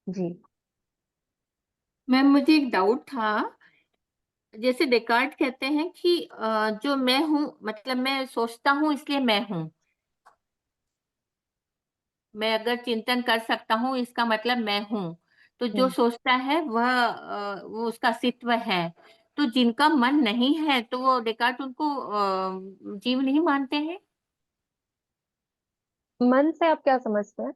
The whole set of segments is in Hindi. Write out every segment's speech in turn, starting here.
जी। मैम मुझे एक डाउट था। जैसे डेकार्ट कहते हैं कि जो मैं हूँ मतलब मैं सोचता हूँ इसलिए मैं हूँ। मैं अगर चिंतन कर सकता हूँ इसका मतलब मैं हूँ। तो जो हम्म। सोचता है वो उसका अस्तित्व है। तो जिनका मन नहीं है तो वो डेकार्ट उनको जीव नहीं मानते हैं? मन से आप क्या समझते हैं?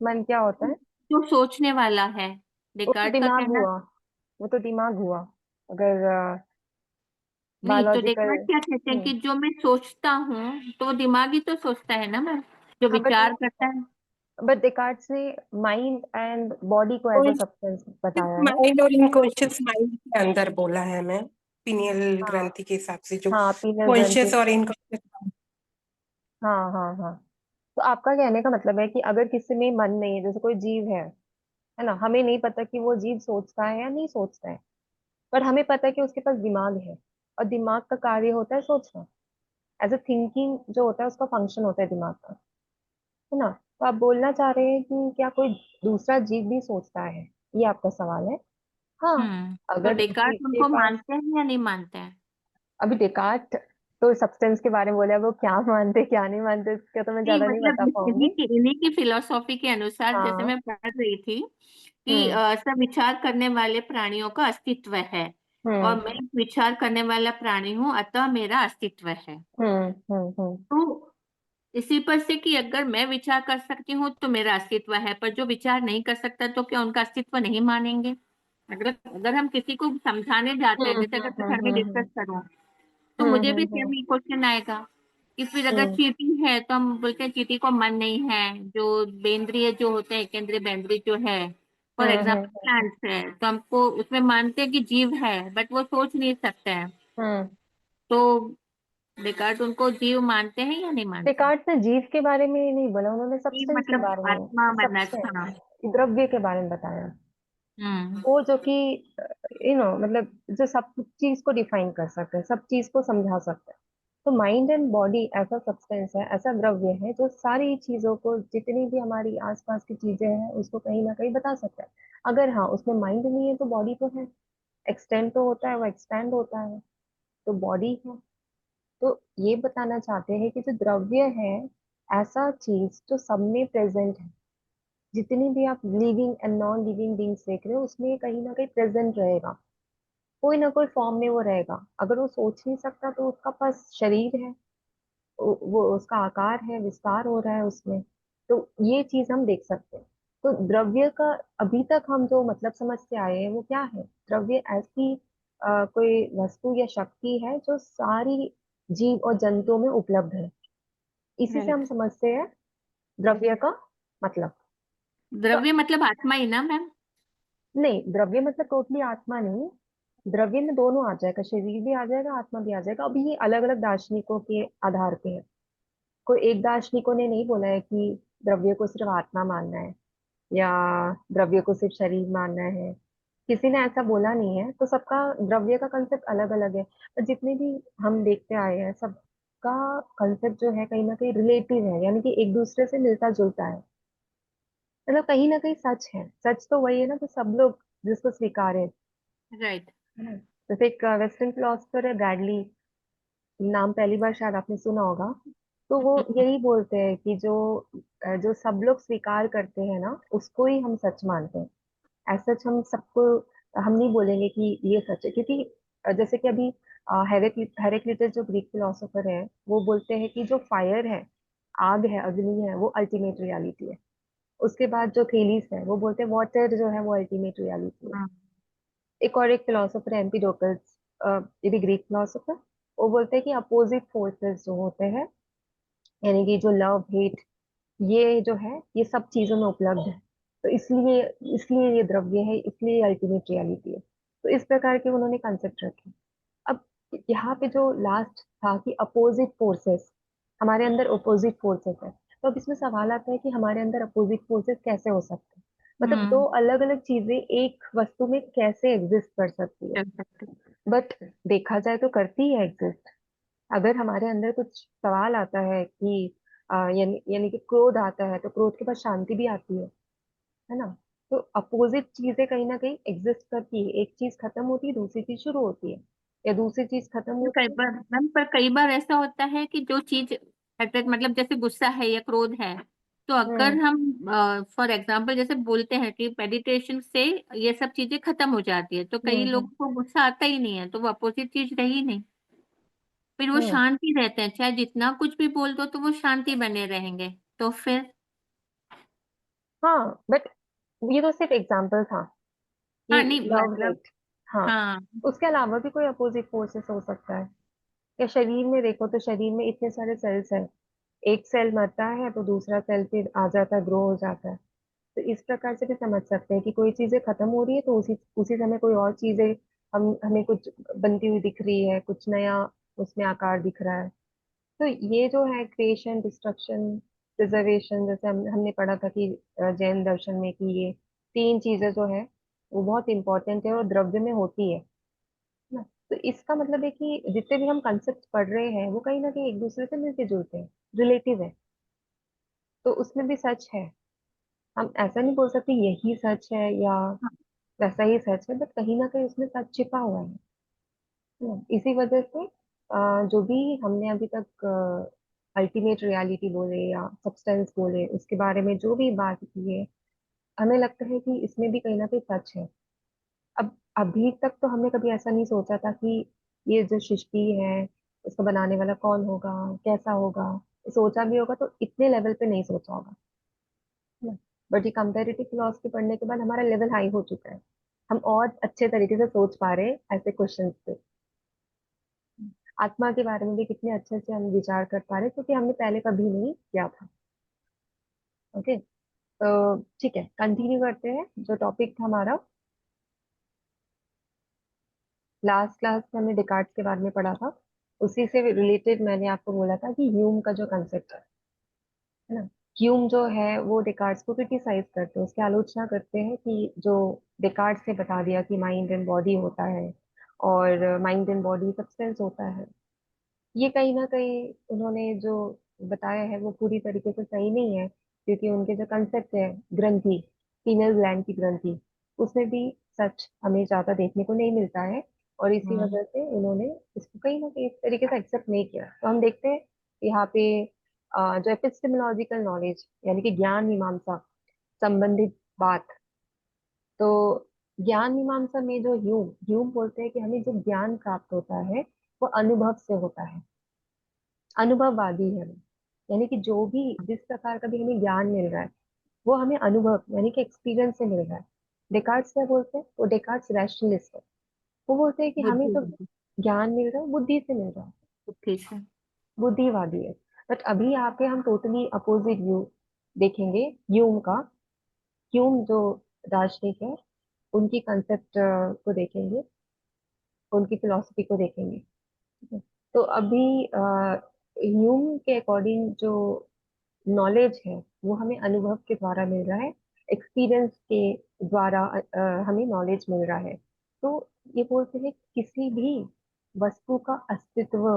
मन क्या होता है? जो सोचने वाला है, वो तो डेकार्ट का दिमाग कहना। हुआ। वो तो दिमाग हुआ। अगर नहीं, तो बायोलॉजिकल। डेकार्ट क्या कहते हैं कि जो मैं सोचता हूँ तो वो दिमाग ही तो सोचता है ना मैम, जो हाँ, बट विचार करता है। डेकार्ड्स ने माइंड एंड बॉडी को एज अ सब्सटेंस बताया है। माइंड और इनकॉन्शियस माइंड के अंदर बोला है मैं, पीनियल हाँ। ग्रंथि के हिसाब से जो हाँ, पीनल ग्रंथि। कॉन्शियस और इनकॉन्शियस। हाँ, हाँ, हाँ। तो आपका कहने का मतलब है कि अगर किसी में मन नहीं है, जैसे कोई जीव है ना, हमें नहीं पता कि वो जीव सोचता है या नहीं सोचता है, पर हमें पता है कि उसके पास दिमाग है, और दिमाग का कार्य होता है सोचना। एज अ थिंकिंग जो होता है उसका फंक्शन होता है दिमाग का, है ना। तो आप बोलना चाह रहे हैं कि क्या कोई दूसरा जीव भी सोचता है, ये आपका सवाल है। हाँ। तो अगर जीव डेकार्ट के उनको पास, मानते हैं या नहीं मानते हैं? अभी डेकार्ट तो सब्सटेंस के बारे में बोला, वो क्या मानते क्या नहीं मानते इसका तो मैं नहीं ज्यादा नहीं मतलब बता पाऊंगी। इन्हीं की फिलोसॉफी के अनुसार जैसे हाँ। मैं पढ़ रही थी कि हम्म। सब विचार करने वाले प्राणियों का अस्तित्व है। और मैं हम्म। एक विचार करने वाला प्राणी हूँ, अतः मेरा अस्तित्व है। हम्म। हम्म। तो इसी पर से कि अगर मैं विचार कर सकती हूँ तो मेरा अस्तित्व है, पर जो विचार नहीं कर सकता तो क्या उनका अस्तित्व नहीं मानेंगे? अगर अगर हम किसी को समझाने जाते हैं, हम्म। जैसे अगर मैं घर में डिस्कस करूँ तो हम्म। मुझे भी हम्म। सेम ही क्वेश्चन आएगा कि फिर अगर हम्म। चींटी है तो हम बोलते हैं चींटी को मन नहीं है। जो बेंद्रिय जो होते हैं, एकेंद्रिय बेंद्रिय जो है, फॉर हम्म। एग्जाम्पल प्लांट्स है, तो हमको उसमें मानते हैं कि जीव है बट वो सोच नहीं सकते हैं। हम्म। तो डेकार्ट उनको जीव मानते हैं या नहीं मानते हैं? डेकार्ट ने जीव के बारे में नहीं बोला, उन्होंने जीव सब्सटेंस के मतलब बारे में, आत्मा मनस, हाँ। सब्सटेंस द्रव्य के बारे में बताया। हम्म। वो जो कि मतलब जो सब चीज को डिफाइन कर सकते हैं, सब चीज को समझा सकते हैं। तो माइंड एंड बॉडी ऐसा सब्सटेंस है, ऐसा द्रव्य है जो सारी चीजों को, जितनी भी हमारी आसपास की चीजें हैं उसको कहीं ना कहीं बता सकता है। अगर हाँ उसमें माइंड नहीं है तो बॉडी तो है, एक्सटेंड तो होता है, वो एक्सपैंड होता है, तो बॉडी है। तो ये बताना चाहते हैं कि जो द्रव्य है, ऐसा चीज जो सब में प्रेजेंट है, जितनी भी आप living and non living beings देख रहे हो उसमें ये कहीं ना कहीं प्रेजेंट रहेगा, कोई ना कोई फॉर्म में वो रहेगा। अगर वो सोच नहीं सकता तो उसका पास शरीर है, वो उसका आकार है, विस्तार हो रहा है उसमें। तो ये चीज हम देख सकते हैं। तो द्रव्य का अभी तक हम जो मतलब समझते आए हैं वो क्या है? द्रव्य ऐसी कोई वस्तु या शक्ति है जो सारी जीव और जंतुओं में उपलब्ध है, इसी से हम राइट। समझते हैं द्रव्य का मतलब। तो द्रव्य मतलब आत्मा ही ना मैम? नहीं, द्रव्य मतलब टोटली आत्मा नहीं। द्रव्य में दोनों आ जाएगा, शरीर भी आ जाएगा, आत्मा भी आ जाएगा। अभी ये अलग अलग दार्शनिकों के आधार पे है। कोई एक दार्शनिकों ने नहीं बोला है कि द्रव्य को सिर्फ आत्मा मानना है, या द्रव्य को सिर्फ शरीर मानना है। किसी ने ऐसा बोला नहीं है, तो सबका द्रव्य का कंसेप्ट अलग अलग है। पर जितने भी हम देखते आए हैं, सबका कंसेप्ट जो है कहीं ना कहीं रिलेटिव है, यानी कि एक दूसरे से मिलता जुलता है। मतलब कहीं ना कहीं सच है, सच तो वही है ना, तो सब लोग जिसको स्वीकार राइट। है ना। जैसे एक वेस्टर्न फिलोसफर है ब्रैडली, नाम पहली बार शायद आपने सुना होगा। तो वो यही बोलते हैं कि जो सब लोग स्वीकार करते हैं ना उसको ही हम सच मानते हैं। ऐसा सच हम सबको, हम नहीं बोलेंगे कि ये सच है, क्योंकि जैसे कि अभी हेरेक्लिटस जो ग्रीक फिलोसोफर है, वो बोलते हैं कि जो फायर है, आग है, अग्नि है, वो अल्टीमेट रियलिटी है। उसके बाद जो थेलीस है वो बोलते हैं वाटर जो है वो अल्टीमेट रियलिटी है। एक और एक फिलोसोफर है एम्पीडोकल्स, ये भी ग्रीक फिलोसोफर। वो बोलते हैं कि अपोजिट फोर्सेस जो होते हैं, यानी कि जो लव हेट, ये जो है ये सब चीजों में उपलब्ध है। तो इसलिए इसलिए ये द्रव्य है, इसलिए अल्टीमेट रियलिटी है। तो इस प्रकार के उन्होंने कंसेप्ट रखे। अब यहाँ पे जो लास्ट था कि अपोजिट फोर्सेस, हमारे अंदर अपोजिट फोर्सेस है, तो अब इसमें सवाल आता है कि हमारे अंदर अपोजिट फोर्सेस कैसे हो सकते हैं? मतलब दो हम्म। अलग अलग चीजें एक वस्तु में कैसे एग्जिस्ट कर सकती है? कर सकते। बट देखा जाए तो करती है एग्जिस्ट। अगर हमारे अंदर कुछ सवाल आता है कि यानी यानी कि क्रोध आता है, तो क्रोध के बाद शांति भी आती है। है ना। तो अपोजिट चीजें कहीं ना कहीं एग्जिस्ट करती है, एक चीज खत्म होती है दूसरी चीज शुरू होती है, या दूसरी चीज खत्म कई होती है। बार मैम, पर कई बार ऐसा होता है कि जो चीज अट्रैक्ट, मतलब जैसे गुस्सा है या क्रोध है, तो अगर हम्म। हम फॉर एग्जांपल जैसे बोलते हैं कि मेडिटेशन से ये सब चीजें खत्म हो जाती है, तो कई हम्म। लोगों को गुस्सा आता ही नहीं है, तो वो अपोजिट चीज रही नहीं, फिर वो हम्म। शांति रहते हैं, चाहे जितना कुछ भी बोल दो तो वो शांति बने रहेंगे। तो फिर हाँ बट ये तो सिर्फ एग्जाम्पल था हाँ, कि नहीं लव मतलब, हेट। हाँ, हाँ। उसके अलावा भी कोई अपोजिट फोर्सेस हो सकता है। या शरीर में देखो तो शरीर में इतने सारे सेल्स हैं, एक सेल मरता है तो दूसरा सेल फिर आ जाता है, ग्रो हो जाता है। तो इस प्रकार से भी समझ सकते हैं कि कोई चीजें खत्म हो रही है तो उसी उसी समय कोई और चीजें हमें कुछ बनती हुई दिख रही है, कुछ नया उसमें आकार दिख रहा है। तो ये जो है क्रिएशन, डिस्ट्रक्शन, प्रिजर्वेशन, जैसे हमने पढ़ा था कि जैन दर्शन में कि ये तीन चीजें जो है वो बहुत इंपॉर्टेंट है और द्रव्य में होती है ना। तो इसका मतलब है कि जितने भी हम कंसेप्ट पढ़ रहे हैं वो कहीं ना कहीं एक दूसरे से मिलके जुलते हैं, रिलेटिव है। तो उसमें भी सच है, हम ऐसा नहीं बोल सकते यही सच है या वैसा ही सच है, बट कहीं ना कहीं उसमें सच छिपा हुआ है ना? इसी वजह से जो भी हमने अभी तक अल्टीमेट रियलिटी बोले या सब्सटेंस बोले उसके बारे में जो भी बात की है, हमें लगता है कि इसमें भी कहीं ना कहीं सच है। अब अभी तक तो हमने कभी ऐसा नहीं सोचा था कि ये जो सृष्टि है इसको बनाने वाला कौन होगा, कैसा होगा। सोचा भी होगा तो इतने लेवल पे नहीं सोचा होगा ना। बट ये कंपेरेटिव फिलोसफी पढ़ने के बाद हमारा लेवल हाई हो चुका है, हम और अच्छे तरीके से सोच पा रहे हैं ऐसे क्वेश्चंस पे। आत्मा के बारे में भी कितने अच्छे से हम विचार कर पा रहे हैं क्योंकि हमने पहले कभी नहीं किया था। ओके, तो ठीक है, कंटिन्यू करते हैं जो टॉपिक था हमारा। लास्ट क्लास में हमने डिकार्ड्स के बारे में पढ़ा था, उसी से रिलेटेड मैंने आपको बोला था कि ह्यूम का जो कंसेप्ट है ना। ह्यूम जो है वो डिकार्ड्स को क्रिटिसाइज करते हैं, उसकी आलोचना करते हैं कि जो डिकार्ड्स ने बता दिया कि माइंड एंड बॉडी होता है और माइंड एंड बॉडी सब्सटेंस होता है, ये कहीं ना कहीं उन्होंने जो बताया है वो पूरी तरीके से सही नहीं है। क्योंकि उनके जो कंसेप्ट है ग्रंथि, फीमेल ग्लैंड की ग्रंथि, उसमें भी सच हमें ज्यादा देखने को नहीं मिलता है। और इसी हम्म। वजह से उन्होंने इसको कहीं ना कहीं इस तरीके से एक्सेप्ट नहीं किया। तो हम देखते हैं यहाँ पे जो एपिस्टेमोलॉजिकल नॉलेज यानी कि ज्ञान मीमांसा संबंधित बात। तो ज्ञान मीमांसा में जो ह्यूम ह्यूम बोलते हैं कि हमें जो ज्ञान प्राप्त होता है वो अनुभव से होता है, अनुभववादी है वो। यानी कि जो भी जिस प्रकार का भी हमें ज्ञान मिल रहा है वो हमें अनुभव यानी कि एक्सपीरियंस से मिल रहा है। डेकार्ड्स क्या बोलते हैं, वो डेकार्ड्स रैशनलिस्ट है, वो बोलते हैं कि हमें बुद्धि, जो ज्ञान मिल रहा है बुद्धि से मिल रहा है, बुद्धि से। बुद्धिवादी है। बट अभी आके हम टोटली अपोजिट व्यू देखेंगे ह्यूम का। ह्यूम जो दार्शनिक है उनकी कंसेप्ट को देखेंगे, उनकी फिलोसफी को देखेंगे। ठीक है? तो अभी ह्यूम के अकॉर्डिंग जो नॉलेज है वो हमें अनुभव के द्वारा मिल रहा है, एक्सपीरियंस के द्वारा हमें नॉलेज मिल रहा है। तो ये बोलते हैं किसी भी वस्तु का अस्तित्व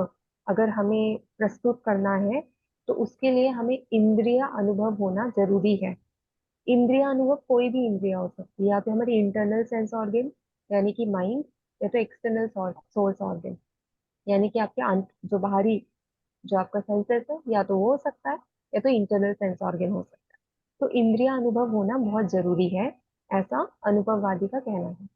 अगर हमें प्रस्तुत करना है तो उसके लिए हमें इंद्रिय अनुभव होना जरूरी है। इंद्रिय अनुभव कोई भी इंद्रिय हो सकती है, या तो हमारी इंटरनल सेंस ऑर्गन यानी कि माइंड, या तो एक्सटर्नल सोर्स ऑर्गन यानी कि आपके जो बाहरी जो आपका सेंसेस है, या तो वो हो सकता है या तो इंटरनल सेंस ऑर्गन हो सकता है। तो इंद्रिय अनुभव होना बहुत जरूरी है, ऐसा अनुभववादी का कहना है।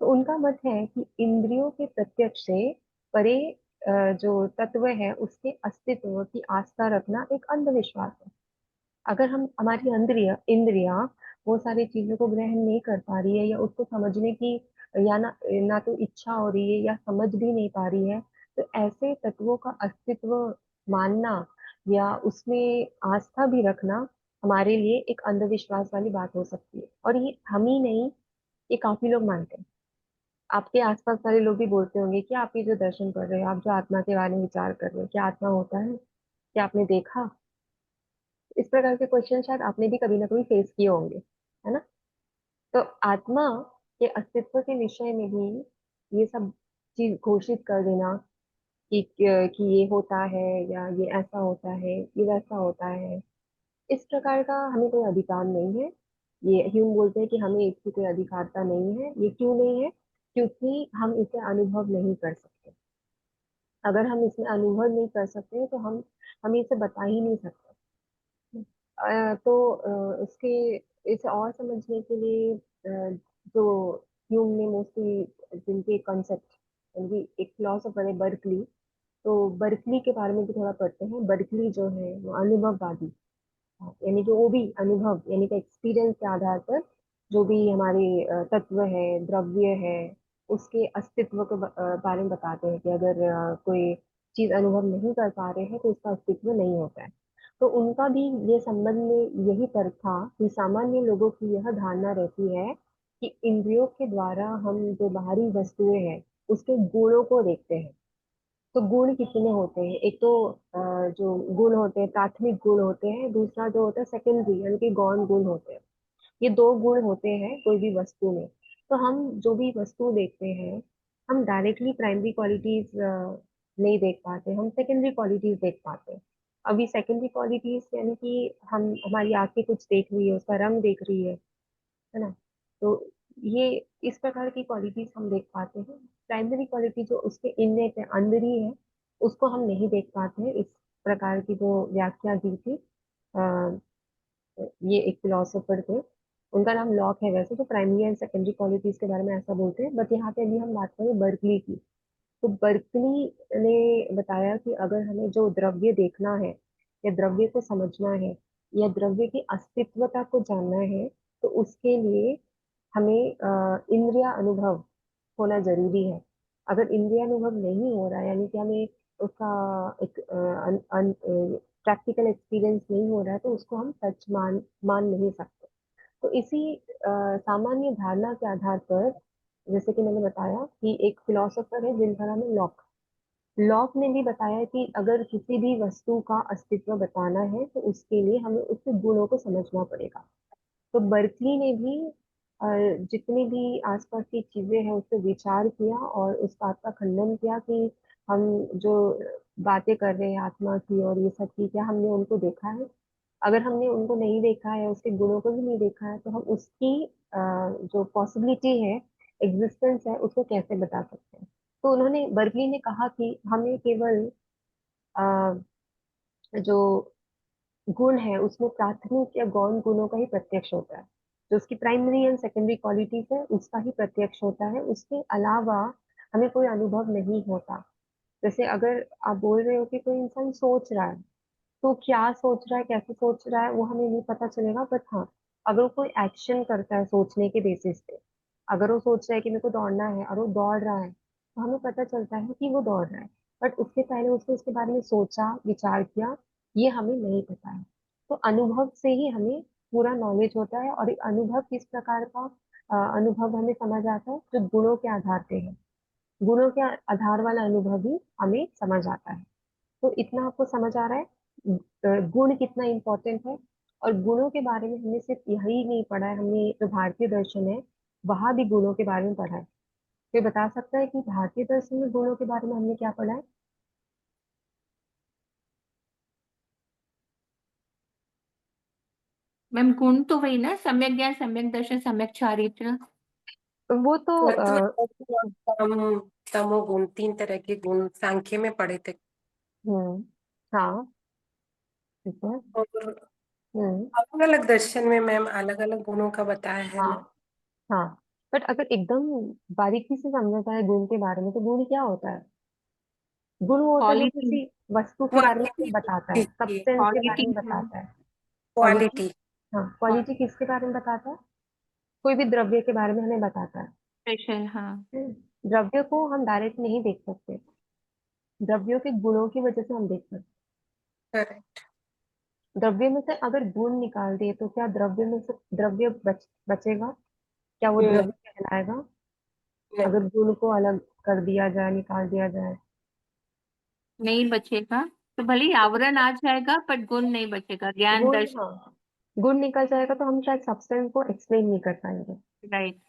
तो उनका मत है कि इंद्रियों के प्रत्यक्ष से परे जो तत्व है उसके अस्तित्व की आस्था रखना एक अंधविश्वास है। अगर हम हमारी इंद्रिया इंद्रिया वो सारी चीजों को ग्रहण नहीं कर पा रही है या उसको समझने की या ना तो इच्छा हो रही है या समझ भी नहीं पा रही है, तो ऐसे तत्वों का अस्तित्व मानना या उसमें आस्था भी रखना हमारे लिए एक अंधविश्वास वाली बात हो सकती है। और ये हम ही नहीं, ये काफी लोग मानते हैं। आपके आसपास वाले लोग भी बोलते होंगे कि आप ये जो दर्शन कर रहे हो, आप जो आत्मा के बारे में विचार कर रहे हो, क्या आत्मा होता है, क्या आपने देखा। इस प्रकार के क्वेश्चन शायद आपने भी कभी ना कभी फेस किए होंगे, है ना। तो आत्मा के अस्तित्व के विषय में भी ये सब चीज घोषित कर देना कि ये होता है या ये ऐसा होता है, ये वैसा होता है, इस प्रकार का हमें कोई अधिकार नहीं है। ये ह्यूम बोलते हैं कि हमें इसकी कोई अधिकारता नहीं है। ये क्यों नहीं है? क्योंकि हम इसे अनुभव नहीं कर सकते। अगर हम इसमें अनुभव नहीं कर सकते तो हम इसे बता ही नहीं सकते। उसके इसे और समझने के लिए जो ह्यूम ने मोस्टली जिनके कॉन्सेप्ट, यानी एक फिलोसोफर है बर्कली, तो बर्कली के बारे में भी थोड़ा पढ़ते हैं। बर्कली जो है वो अनुभववादी, यानी कि वो भी अनुभव यानी कि एक्सपीरियंस के आधार पर जो भी हमारे तत्व है, द्रव्य है, उसके अस्तित्व के बारे में बताते हैं कि अगर कोई चीज अनुभव नहीं कर पा रहे हैं तो उसका अस्तित्व नहीं होता है। तो उनका भी ये संबंध में यही तर्क था कि सामान्य लोगों की यह धारणा रहती है कि इंद्रियों के द्वारा हम जो बाहरी वस्तुएं हैं उसके गुणों को देखते हैं। तो गुण कितने होते हैं? एक तो जो गुण होते हैं प्राथमिक गुण होते हैं, दूसरा जो होता है सेकेंडरी यानी कि गौण गुण होते हैं। ये दो गुण होते हैं कोई भी वस्तु में। तो हम जो भी वस्तु देखते हैं, हम डायरेक्टली प्राइमरी क्वालिटीज नहीं देख पाते, हम सेकेंडरी क्वालिटीज देख पाते हैं। अभी सेकेंडरी क्वालिटीज यानी कि हम हमारी आंखें कुछ देख रही है, उसका रंग देख रही है ना? तो ये इस प्रकार की क्वालिटीज हम देख पाते हैं। प्राइमरी क्वालिटी जो उसके इननेट है, अंदर ही है, उसको हम नहीं देख पाते हैं। इस प्रकार की जो व्याख्या दी थी ये एक फिलोसोफर थे, उनका नाम लॉक है वैसे, तो प्राइमरी एंड सेकेंडरी क्वालिटीज के बारे में ऐसा बोलते हैं। बट यहाँ पे अभी हम बात करें बर्कली की। तो बर्कली ने बताया कि अगर हमें जो द्रव्य देखना है या द्रव्य को समझना है या द्रव्य की अस्तित्वता को जानना है, तो उसके लिए हमें इंद्रिय अनुभव होना जरूरी है। अगर इंद्रिय अनुभव नहीं हो रहा है, यानी कि हमें उसका एक प्रैक्टिकल एक्सपीरियंस नहीं हो रहा है, तो उसको हम सच मान नहीं सकते। तो इसी सामान्य धारणा के आधार पर, जैसे कि मैंने बताया कि एक फिलोसोफर है जिनका नाम है लॉक। लॉक ने भी बताया कि अगर किसी भी वस्तु का अस्तित्व बताना है तो उसके लिए हमें उसके गुणों को समझना पड़ेगा। तो बर्कली ने भी अ, जितनी भी आसपास की चीजें हैं उस पर विचार किया और उस बात का खंडन किया कि हम जो बातें कर रहे हैं आत्मा की और ये सब की, क्या हमने उनको देखा है? अगर हमने उनको नहीं देखा है, उसके गुणों को भी नहीं देखा है, तो हम उसकी जो पॉसिबिलिटी है, एग्जिस्टेंस है, उसको कैसे बता सकते हैं? तो उन्होंने बर्कली ने कहा कि हमें केवल अ, जो गुण है उसमें प्राथमिक या गौण गुणों का ही प्रत्यक्ष होता है। जो उसकी प्राइमरी एंड सेकेंडरी क्वालिटीज है उसका ही प्रत्यक्ष होता है, उसके अलावा हमें कोई अनुभव नहीं होता। जैसे अगर आप बोल रहे हो कि कोई इंसान सोच रहा है, तो क्या सोच रहा है, कैसे सोच रहा है, वो हमें नहीं पता चलेगा। बट हाँ, अगर वो कोई एक्शन करता है सोचने के बेसिस पे, अगर वो सोच रहा है कि मेरे को दौड़ना है और वो दौड़ रहा है, तो हमें पता चलता है कि वो दौड़ रहा है। बट उसके पहले उसने इसके बारे में सोचा, विचार किया, ये हमें नहीं पता है। तो अनुभव से ही हमें पूरा नॉलेज होता है। और ये अनुभव किस प्रकार का अनुभव हमें समझ आता है? जो गुणों के आधार पे है, गुणों के आधार वाला अनुभव ही हमें समझ आता है। तो इतना आपको समझ आ रहा है गुण कितना इम्पोर्टेंट है? और गुणों के बारे में हमने सिर्फ यही नहीं पढ़ा है, हमने जो भारतीय दर्शन है वहां भी गुणों के बारे में पढ़ा है। कोई बता सकता है कि भारतीय दर्शन में गुणों के बारे में हमने क्या पढ़ा है? मैम गुण तो वही ना, सम्यक ज्ञान, सम्यक दर्शन, सम्यक चारित्र। तो वो तो तत्व तम तमोगुण, 3 तरह के गुण सांख्य में पढ़े थे। हम्म, हाँ, ठीक है। और हम्म, अलग अलग दर्शन में मैम अलग अलग गुणों का बताया है हाँ, ना। हाँ। बट अगर एकदम बारीकी से समझा जाए गुण के बारे में, तो गुण क्या होता है? गुण वो होता है जो क्वालिटी। किसी वस्तु के बारे में हमें बताता है, क्वालिटी। सब्सटेंस के बारे क्वालिटी। में बताता है। क्वालिटी। क्वालिटी। हाँ, क्वालिटी किसके बारे में बताता है? कोई भी द्रव्य के बारे में हमें बताता है। स्पेशल, हाँ। द्रव्य को हम डायरेक्ट नहीं देख सकते, द्रव्यों के गुणों की वजह से हम देख सकते करेक्ट। हैं। द्रव्य में से अगर गुण निकाल दिए तो क्या द्रव्य में से द्रव्य बचेगा? क्या वो नहीं, द्रव्य कहलाएगा? नहीं। अगर गुण को अलग कर दिया जाए, निकाल दिया जाए? नहीं बचेगा। तो भले ही आवरण आ जाएगा पर गुण नहीं बचेगा, ज्ञान गुण, दर्शन। हाँ, गुण निकल जाएगा तो हम शायद सब्सटेंस को एक्सप्लेन नहीं कर पाएंगे। राइट।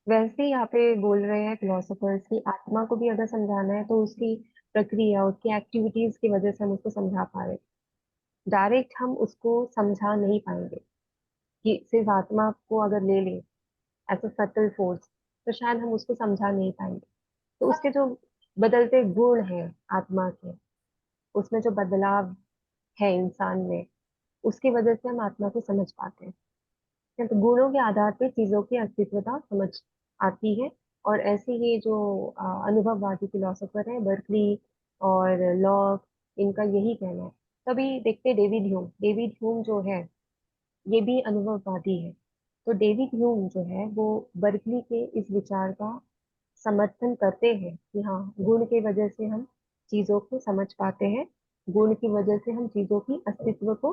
वैसे ही यहाँ पे बोल रहे हैं फिलोसोफर्स की आत्मा को भी अगर समझाना है तो उसकी प्रक्रिया, उसकी एक्टिविटीज की वजह से हम उसको समझा पा रहे, डायरेक्ट हम उसको समझा नहीं पाएंगे। कि सिर्फ आत्मा को अगर ले ले एज अ सटल फोर्स, तो शायद हम उसको समझा नहीं पाएंगे। तो उसके जो बदलते गुण हैं आत्मा के, उसमें जो बदलाव है इंसान में, उसकी वजह से हम आत्मा को समझ पाते हैं। तो गुणों के आधार पे चीजों की अस्तित्वता समझ आती है। और ऐसे ही जो अनुभववादी फिलोसोफर है बर्कली और लॉक, इनका यही कहना है। तभी देखते डेविड ह्यूम जो है ये भी अनुभववादी है। तो डेविड ह्यूम जो है वो बर्कली के इस विचार का समर्थन करते हैं कि हाँ, गुण की वजह से हम चीजों को समझ पाते हैं, गुण की वजह से हम चीजों की अस्तित्व को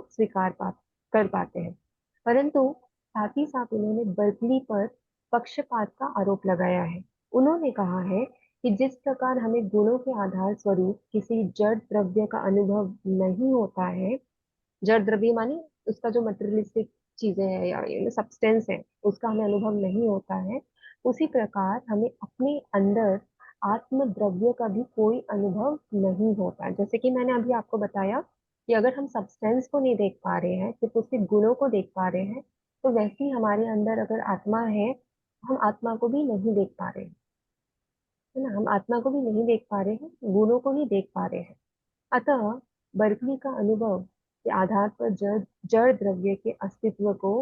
कर पाते हैं। परंतु साथ ही साथ उन्होंने बर्कली पर पक्षपात का आरोप लगाया है। उन्होंने कहा है कि जिस प्रकार हमें गुणों के आधार स्वरूप किसी जड़ द्रव्य का अनुभव नहीं होता है, जड़ द्रव्य माने उसका जो मटेरियलिस्टिक चीजें हैं या सब्सटेंस है, उसका हमें अनुभव नहीं होता है, उसी प्रकार हमें अपने अंदर आत्म द्रव्य का भी कोई अनुभव नहीं होता है। जैसे कि मैंने अभी आपको बताया कि अगर हम सब्सटेंस को नहीं देख पा रहे हैं, सिर्फ उसके गुणों को देख पा रहे हैं, तो वैसे ही हमारे अंदर अगर आत्मा है, हम आत्मा को भी नहीं देख पा रहे हैं, है ना। हम आत्मा को भी नहीं देख पा रहे हैं, गुणों को ही देख पा रहे हैं। अतः बर्कली का अनुभव के आधार पर जड़ जड़ द्रव्य के अस्तित्व को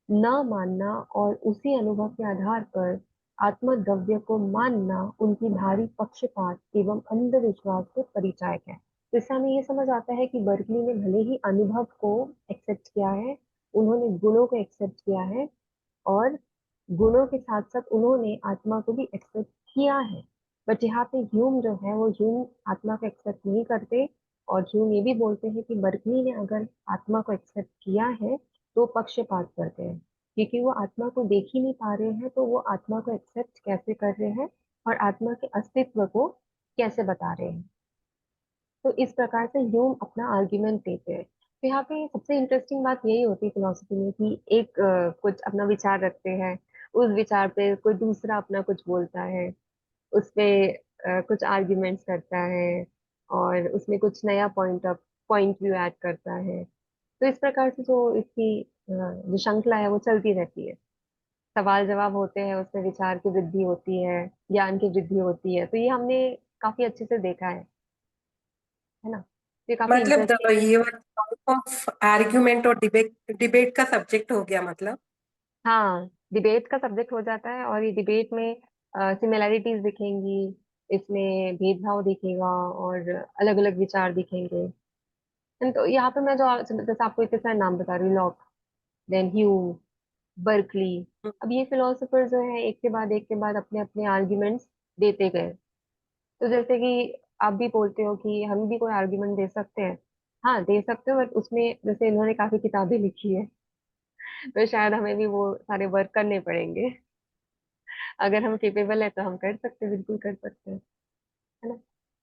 न मानना और उसी अनुभव के आधार पर आत्म द्रव्य को मानना उनकी भारी पक्षपात एवं अंधविश्वास के परिचायक है। तो इससे हमें ये समझ आता है कि बर्कली ने भले ही अनुभव को एक्सेप्ट किया है, उन्होंने गुणों को एक्सेप्ट किया है, और गुणों के साथ साथ उन्होंने आत्मा को भी एक्सेप्ट किया है। बट यहाँ पे ह्यूम जो है वो ह्यूम आत्मा को एक्सेप्ट नहीं करते। और ह्यूम ये भी बोलते हैं कि बर्कली ने अगर आत्मा को एक्सेप्ट किया है तो पक्षपात करते हैं, क्योंकि वो आत्मा को देख ही नहीं पा रहे हैं, तो वो आत्मा को एक्सेप्ट कैसे कर रहे हैं और आत्मा के अस्तित्व को कैसे बता रहे हैं। तो इस प्रकार से ह्यूम अपना आर्ग्यूमेंट देते हैं। तो यहाँ पे सबसे इंटरेस्टिंग बात यही होती है फिलोसफी में कि एक कुछ अपना विचार रखते हैं, उस विचार पे कोई दूसरा अपना कुछ बोलता है, उस पे कुछ आर्ग्यूमेंट्स करता है, और उसमें कुछ नया पॉइंट व्यू ऐड करता है। तो इस प्रकार से जो इसकी जो श्रृंखला है वो चलती रहती है। सवाल जवाब होते हैं, उसमें विचार की वृद्धि होती है, ज्ञान की वृद्धि होती है। तो ये हमने काफी अच्छे से देखा है ना। तो ये काफी मतलब इंटरेस्टिंग है। ये ऑफ आर्ग्यूमेंट और डिबेट डिबेट का सब्जेक्ट हो गया मतलब। हाँ, डिबेट का सब्जेक्ट हो जाता है, और ये डिबेट में सिमिलैरिटीज दिखेंगी, इसमें भेदभाव दिखेगा, और अलग अलग विचार दिखेंगे। तो यहाँ पे मैं जो जैसे आपको इतने सारे नाम बता रही हूँ, लॉक, देन ह्यूम, बर्कली। अब ये फिलोसोफर जो है एक के बाद अपने अपने आर्ग्यूमेंट्स देते गए। तो जैसे कि आप भी बोलते हो कि हम भी कोई आर्ग्यूमेंट दे सकते हैं। हाँ, दे सकते हो, बट उसमें जैसे इन्होंने काफी किताबें लिखी है, तो शायद हमें भी वो सारे वर्क करने पड़ेंगे। अगर हम केपेबल है तो हम कर सकते हैं, बिल्कुल कर सकते हैं, है ना।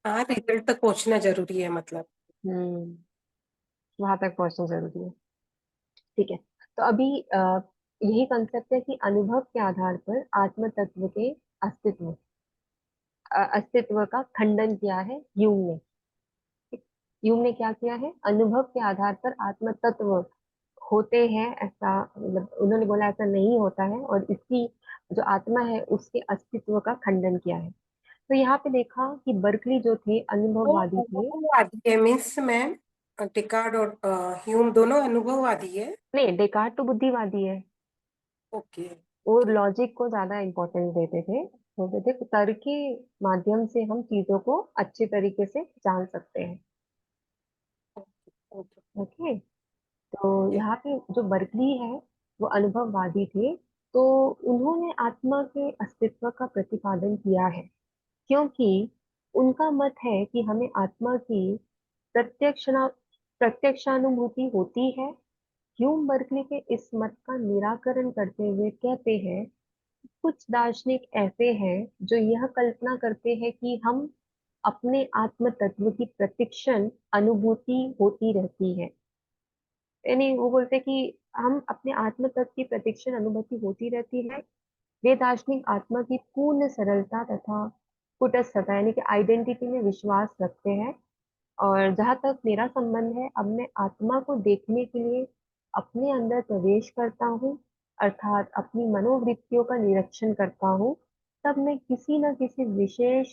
हाँ, रिजल्ट तक पहुंचना जरूरी है मतलब। हम्म, वहां तक पहुंचना जरूरी है। ठीक है। तो अभी यही कंसेप्ट है कि अनुभव के आधार पर आत्म तत्व के अस्तित्व अस्तित्व का खंडन किया है यूम ने। यूम ने क्या किया है, अनुभव के आधार पर आत्म तत्व होते हैं ऐसा, मतलब उन्होंने बोला ऐसा नहीं होता है, और इसकी जो आत्मा है उसके अस्तित्व का खंडन किया है। तो यहाँ पे देखा कि बर्कली जो थे तो अनुभववादी थे। अनुभववादी है मीन्स में टिकार्ड और ह्यूम दोनों अनुभववादी है। नहीं, डेकार्ट तो बुद्धिवादी है। ओके। वो ओके। लॉजिक को ज्यादा इम्पोर्टेंस देते थे। बोलते थे कि तर्क के माध्यम से हम चीजों को अच्छे तरीके से जान सकते हैं। ओके। ओके। तो ओके। यहाँ पे जो बर्कली है वो अनुभववादी थे। तो उन्होंने आत्मा के अस्तित्व का प्रतिपादन किया है, क्योंकि उनका मत है कि हमें आत्मा की प्रत्यक्षणा प्रत्यक्षानुभूति होती है। ह्यूम बर्कली के इस मत का निराकरण करते हुए कहते हैं, कुछ दार्शनिक ऐसे हैं जो यह कल्पना करते हैं कि हम अपने आत्म तत्व की प्रतिक्षण अनुभूति होती रहती है। यानी वो बोलते हैं कि हम अपने आत्म तत्व की प्रतिक्षण अनुभूति होती रहती है। वे दार्शनिक आत्मा की पूर्ण सरलता तथा कुटस्थता यानी कि आइडेंटिटी में विश्वास रखते हैं। और जहां तक मेरा संबंध है, अब मैं आत्मा को देखने के लिए अपने अंदर प्रवेश करता हूँ, अर्थात अपनी मनोवृत्तियों का निरीक्षण करता हूँ, तब मैं किसी न किसी विशेष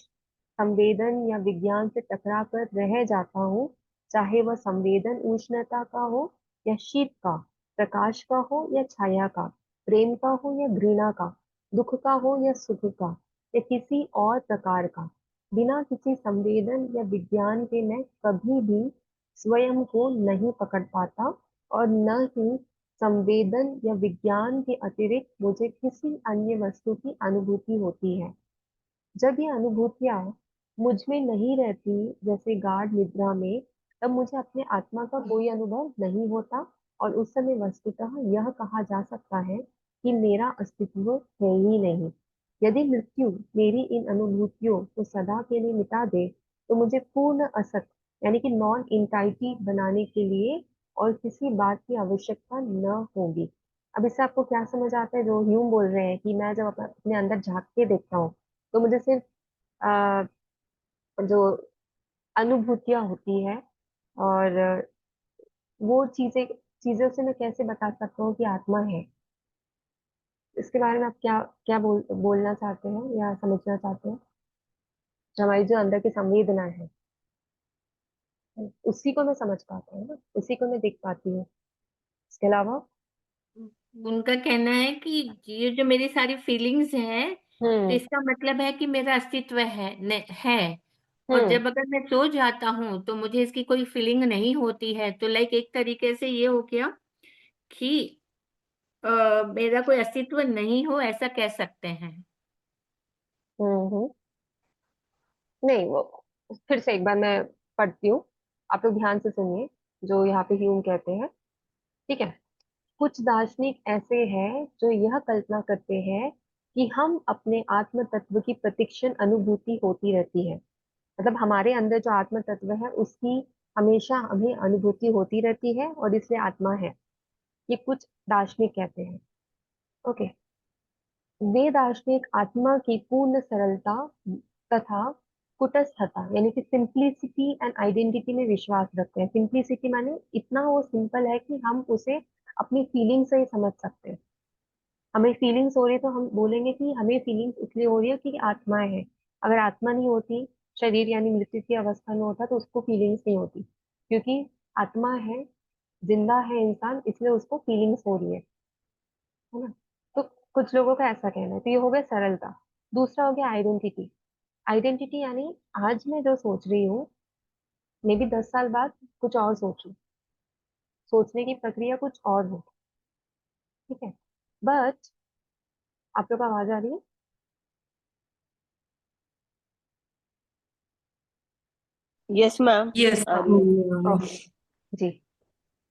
संवेदन या विज्ञान से टकरा कर रह जाता हूँ, चाहे वह संवेदन उष्णता का हो या शीत का, प्रकाश का हो या छाया का, प्रेम का हो या घृणा का, दुख का हो या सुख का, या किसी और प्रकार का। बिना किसी संवेदन या विज्ञान के मैं कभी भी स्वयं को नहीं पकड़ पाता, और न ही संवेदन या विज्ञान के अतिरिक्त मुझे किसी अन्य वस्तु की अनुभूति होती है। जब ये अनुभूतियां मुझ में नहीं रहती, जैसे गाढ़ निद्रा में, तब मुझे अपने आत्मा का कोई अनुभव नहीं होता, और उस समय वस्तुतः यह कहा जा सकता है कि मेरा अस्तित्व है ही नहीं। यदि मृत्यु मेरी इन अनुभूतियों को सदा के लिए मिटा दे, तो मुझे पूर्ण असत यानी कि नॉन इंटाइटी बनाने के लिए और किसी बात की आवश्यकता न होगी। अब इससे आपको क्या समझ आता है? जो ह्यूम बोल रहे हैं कि मैं जब अपने अंदर झांक के देखता हूँ, तो मुझे सिर्फ अ, जो अनुभूतियां होती है, और वो चीजें चीजों से मैं कैसे बता सकता हूँ कि आत्मा है। इसके बारे में आप क्या क्या बोलना चाहते हैं या समझना चाहते हैं? हमारी जो अंदर की संवेदना है, उसी को मैं समझ पाता हूँ ना, उसी को मैं देख पाती हूँ। इसके अलावा उनका कहना है कि ये जो मेरी सारी फीलिंग्स हैं, तो हम्म। इसका मतलब है कि मेरा अस्तित्व है। और हम्म। जब अगर मैं सो जाता हूँ तो मुझे इसकी कोई फीलिंग नहीं होती है, तो लाइक एक तरीके से ये हो गया कि मेरा कोई अस्तित्व नहीं हो, ऐसा कह सकते हैं। हम्म। नहीं, वो फिर से एक बार मैं पढ़ती हूँ, आप लोग ध्यान से सुनिए जो यहाँ पे ह्यूम कहते हैं। ठीक है। कुछ दार्शनिक ऐसे हैं जो यह कल्पना करते हैं कि हम अपने आत्म तत्व की प्रतिक्षण अनुभूति होती रहती है। मतलब हमारे अंदर जो आत्म तत्व है उसकी हमेशा हमें अनुभूति होती रहती है, और इसलिए आत्मा है। ये कुछ दार्शनिक कहते हैं। ओके। वे दार्शनिक आत्मा की पूर्ण सरलता तथा कुटस्थता यानी कि सिंप्लिसिटी एंड आइडेंटिटी में विश्वास रखते हैं। सिंप्लिसिटी माने इतना वो सिंपल है कि हम उसे अपनी फीलिंग से ही समझ सकते हैं। हमें फीलिंग्स हो रही है तो हम बोलेंगे कि हमें फीलिंग्स इसलिए हो रही है कि आत्मा है। अगर आत्मा नहीं होती, शरीर यानी मृत्यु की अवस्था में होता, तो उसको फीलिंग्स नहीं होती, क्योंकि आत्मा है, जिंदा है इंसान, इसलिए उसको फीलिंग्स हो रही है ना। तो कुछ लोगों का ऐसा कहना है। तो ये हो गया सरलता। दूसरा हो गया आइडेंटिटी। आइडेंटिटी यानी आज मैं जो सोच रही हूँ, मे बी 10 साल बाद कुछ और सोचूं, सोचने की प्रक्रिया कुछ और हो। ठीक है। बट आप लोग को आवाज आ रही है? Yes ma'am. यस आ मैम। रही है। ओके जी।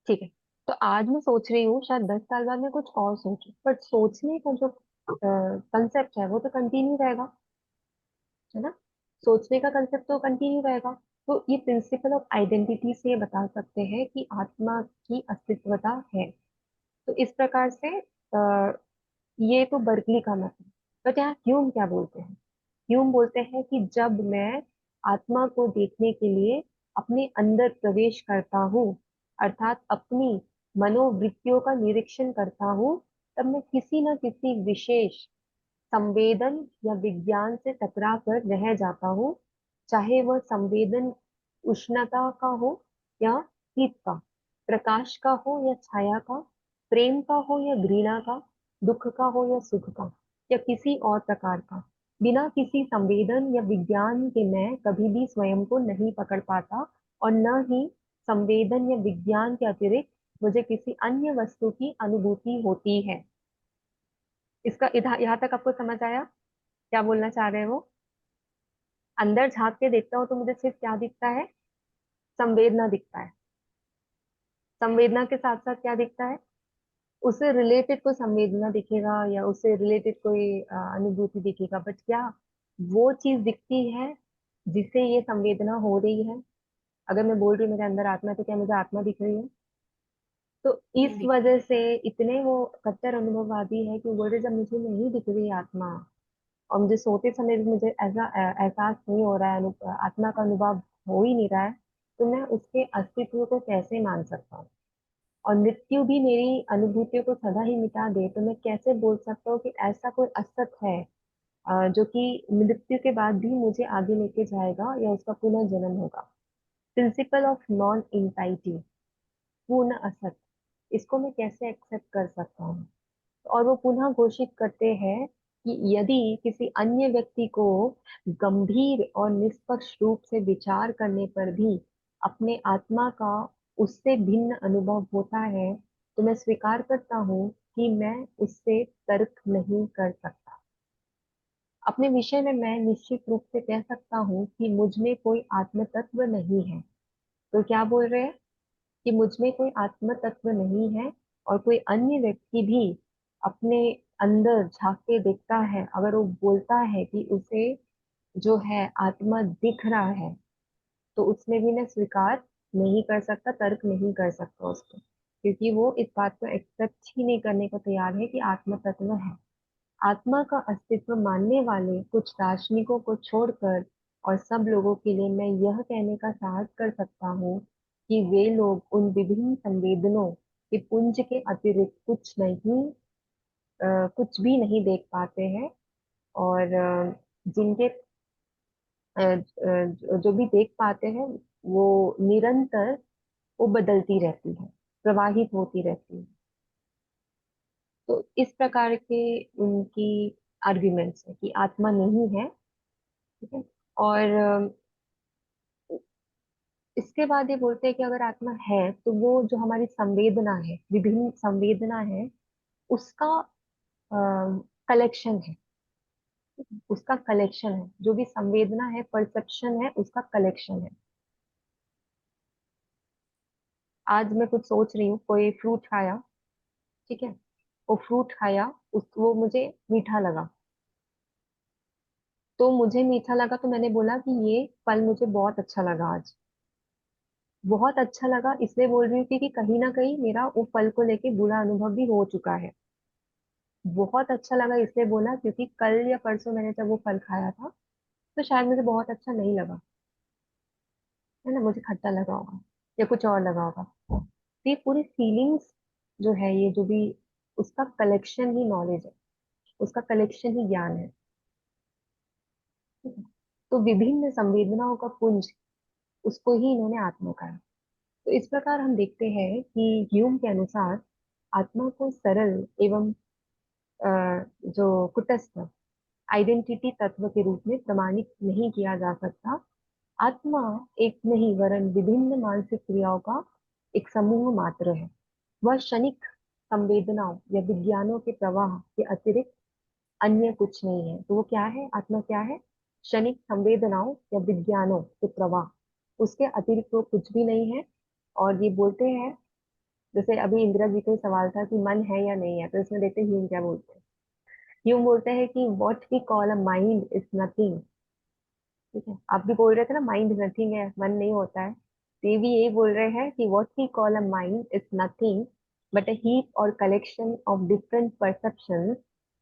ठीक है। तो आज मैं सोच रही हूँ, शायद 10 साल बाद मैं कुछ और सोचूं, बट सोचने का जो कंसेप्ट है वो तो कंटिन्यू रहेगा, है ना। सोचने का कंसेप्ट तो कंटिन्यू रहेगा। तो ये प्रिंसिपल ऑफ आइडेंटिटी से बता सकते हैं कि आत्मा की अस्तित्वता है। तो इस प्रकार से ये तो बर्कली का मत है। बट यहाँ ह्यूम क्या बोलते हैं? ह्यूम बोलते हैं कि जब मैं आत्मा को देखने के लिए अपने अंदर प्रवेश करता हूँ, अर्थात अपनी मनोवृत्तियों का निरीक्षण करता हूँ, तब मैं किसी न किसी विशेष संवेदन या विज्ञान से टकरा कर रह जाता हूँ, चाहे वह संवेदन उष्णता का हो या शीत का, प्रकाश का हो या छाया का, प्रेम का हो या घृणा का, दुख का हो या सुख का, या किसी और प्रकार का। बिना किसी संवेदन या विज्ञान के मैं कभी भी स्वयं को नहीं पकड़ पाता, और न ही संवेदन या विज्ञान के अतिरिक्त मुझे किसी अन्य वस्तु की अनुभूति होती है। इसका इधर यहाँ तक आपको समझ आया क्या बोलना चाह रहे हैं वो? अंदर झांक के देखता हूँ तो मुझे सिर्फ क्या दिखता है? संवेदना दिखता है। संवेदना के साथ साथ क्या दिखता है? उससे रिलेटेड कोई संवेदना दिखेगा या उससे रिलेटेड कोई अनुभूति दिखेगा, बट क्या वो चीज दिखती है जिसे ये संवेदना हो रही है? अगर मैं बोल रही हूँ मेरे अंदर आत्मा है, तो क्या मुझे आत्मा दिख रही है? तो इस दिख- वजह से इतने वो कट्टर अनुभववादी है कि वो बोल रहे जब मुझे नहीं दिख रही आत्मा, और मुझे सोते समय भी मुझे ऐसा एहसास नहीं हो रहा है, आत्मा का अनुभव हो ही नहीं रहा है, तो मैं उसके अस्तित्व को कैसे मान सकता हूँ? और मृत्यु भी मेरी अनुभूतियों को सदा ही मिटा दे, तो मैं कैसे बोल सकता हूँ कि ऐसा कोई असत है जो कि मृत्यु के बाद भी मुझे आगे लेके जाएगा या उसका पुनर्जन्म होगा। प्रिंसिपल ऑफ नॉन इंटाइटी, पूर्ण असत, इसको मैं कैसे एक्सेप्ट कर सकता हूँ? और वो पुनः घोषित करते हैं कि यदि किसी अन्य व्यक्ति को गंभीर और निष्पक्ष रूप से विचार करने पर भी अपने आत्मा का उससे भिन्न अनुभव होता है, तो मैं स्वीकार करता हूँ कि मैं उससे तर्क नहीं कर सकता। अपने विषय में मैं निश्चित रूप से कह सकता हूँ कि मुझ में कोई आत्म तत्व नहीं है। तो क्या बोल रहे हैं कि मुझ में कोई आत्म तत्व नहीं है, और कोई अन्य व्यक्ति भी अपने अंदर झांक के देखता है, अगर वो बोलता है कि उसे जो है आत्मा दिख रहा है, तो उसमें भी मैं स्वीकार नहीं कर सकता, तर्क नहीं कर सकता उसको, क्योंकि वो इस बात को एक्सेप्ट ही नहीं करने को तैयार है कि आत्म तत्व है। आत्मा का अस्तित्व मानने वाले कुछ दार्शनिकों को छोड़कर और सब लोगों के लिए मैं यह कहने का साहस कर सकता हूँ कि वे लोग उन विभिन्न संवेदनों के पुंज के अतिरिक्त कुछ भी नहीं देख पाते हैं, और जिनके जो भी देख पाते हैं वो निरंतर वो बदलती रहती है, प्रवाहित होती रहती है। तो इस प्रकार के उनकी आर्ग्यूमेंट्स है कि आत्मा नहीं है। ठीक है। और इसके बाद ये बोलते हैं कि अगर आत्मा है तो वो जो हमारी संवेदना है, विभिन्न संवेदना है, उसका कलेक्शन है। उसका कलेक्शन है, जो भी संवेदना है, परसेप्शन है, उसका कलेक्शन है। आज मैं कुछ सोच रही हूँ, कोई फ्रूट खाया, ठीक है, वो फ्रूट खाया, वो मुझे मीठा लगा, तो मुझे मीठा लगा तो मैंने बोला कि ये फल मुझे बहुत अच्छा लगा आज। बहुत अच्छा लगा इसलिए बोल रही हूँ क्योंकि कहीं ना कहीं मेरा वो फल को लेके बुरा अनुभव भी हो चुका है। बहुत अच्छा लगा इसलिए बोला क्योंकि कल या परसों मैंने जब वो फल खाया था, तो शायद मुझे बहुत अच्छा नहीं लगा, है ना, मुझे खट्टा लगा होगा या कुछ और लगा होगा। तो ये पूरी फीलिंग्स जो है, ये जो भी उसका कलेक्शन ही नॉलेज है, उसका कलेक्शन ही ज्ञान है। ठीक है? तो विभिन्न संवेदनाओं का पुंज, उसको ही इन्होंने आत्मा कहा। तो इस प्रकार हम देखते हैं कि ह्यूम के अनुसार आत्मा को सरल एवं जो कुटस्थ आइडेंटिटी तत्व के रूप में प्रमाणित नहीं किया जा सकता। आत्मा एक नहीं वरन विभिन्न मानसिक क्रियाओं का एक समूह मात्र है। वह क्षणिक संवेदनाओं या विज्ञानों के प्रवाह के अतिरिक्त अन्य कुछ नहीं है। तो वो क्या है, आत्मा क्या है? क्षणिक संवेदनाओं या विज्ञानों के प्रवाह, उसके अतिरिक्त वो कुछ भी नहीं है। और ये बोलते हैं, जैसे अभी इंदिरा जी का ही सवाल था कि मन है या नहीं है, तो इसमें देखते हैं ह्यूम क्या बोलते हैं। ह्यूम बोलते हैं कि what we call a mind is nothing. ठीक है, आप भी बोल रहे थे ना माइंड नथिंग है, मन नहीं होता है, तो ये भी यही बोल रहे हैं कि what we call a mind is nothing but a heap और collection of different perceptions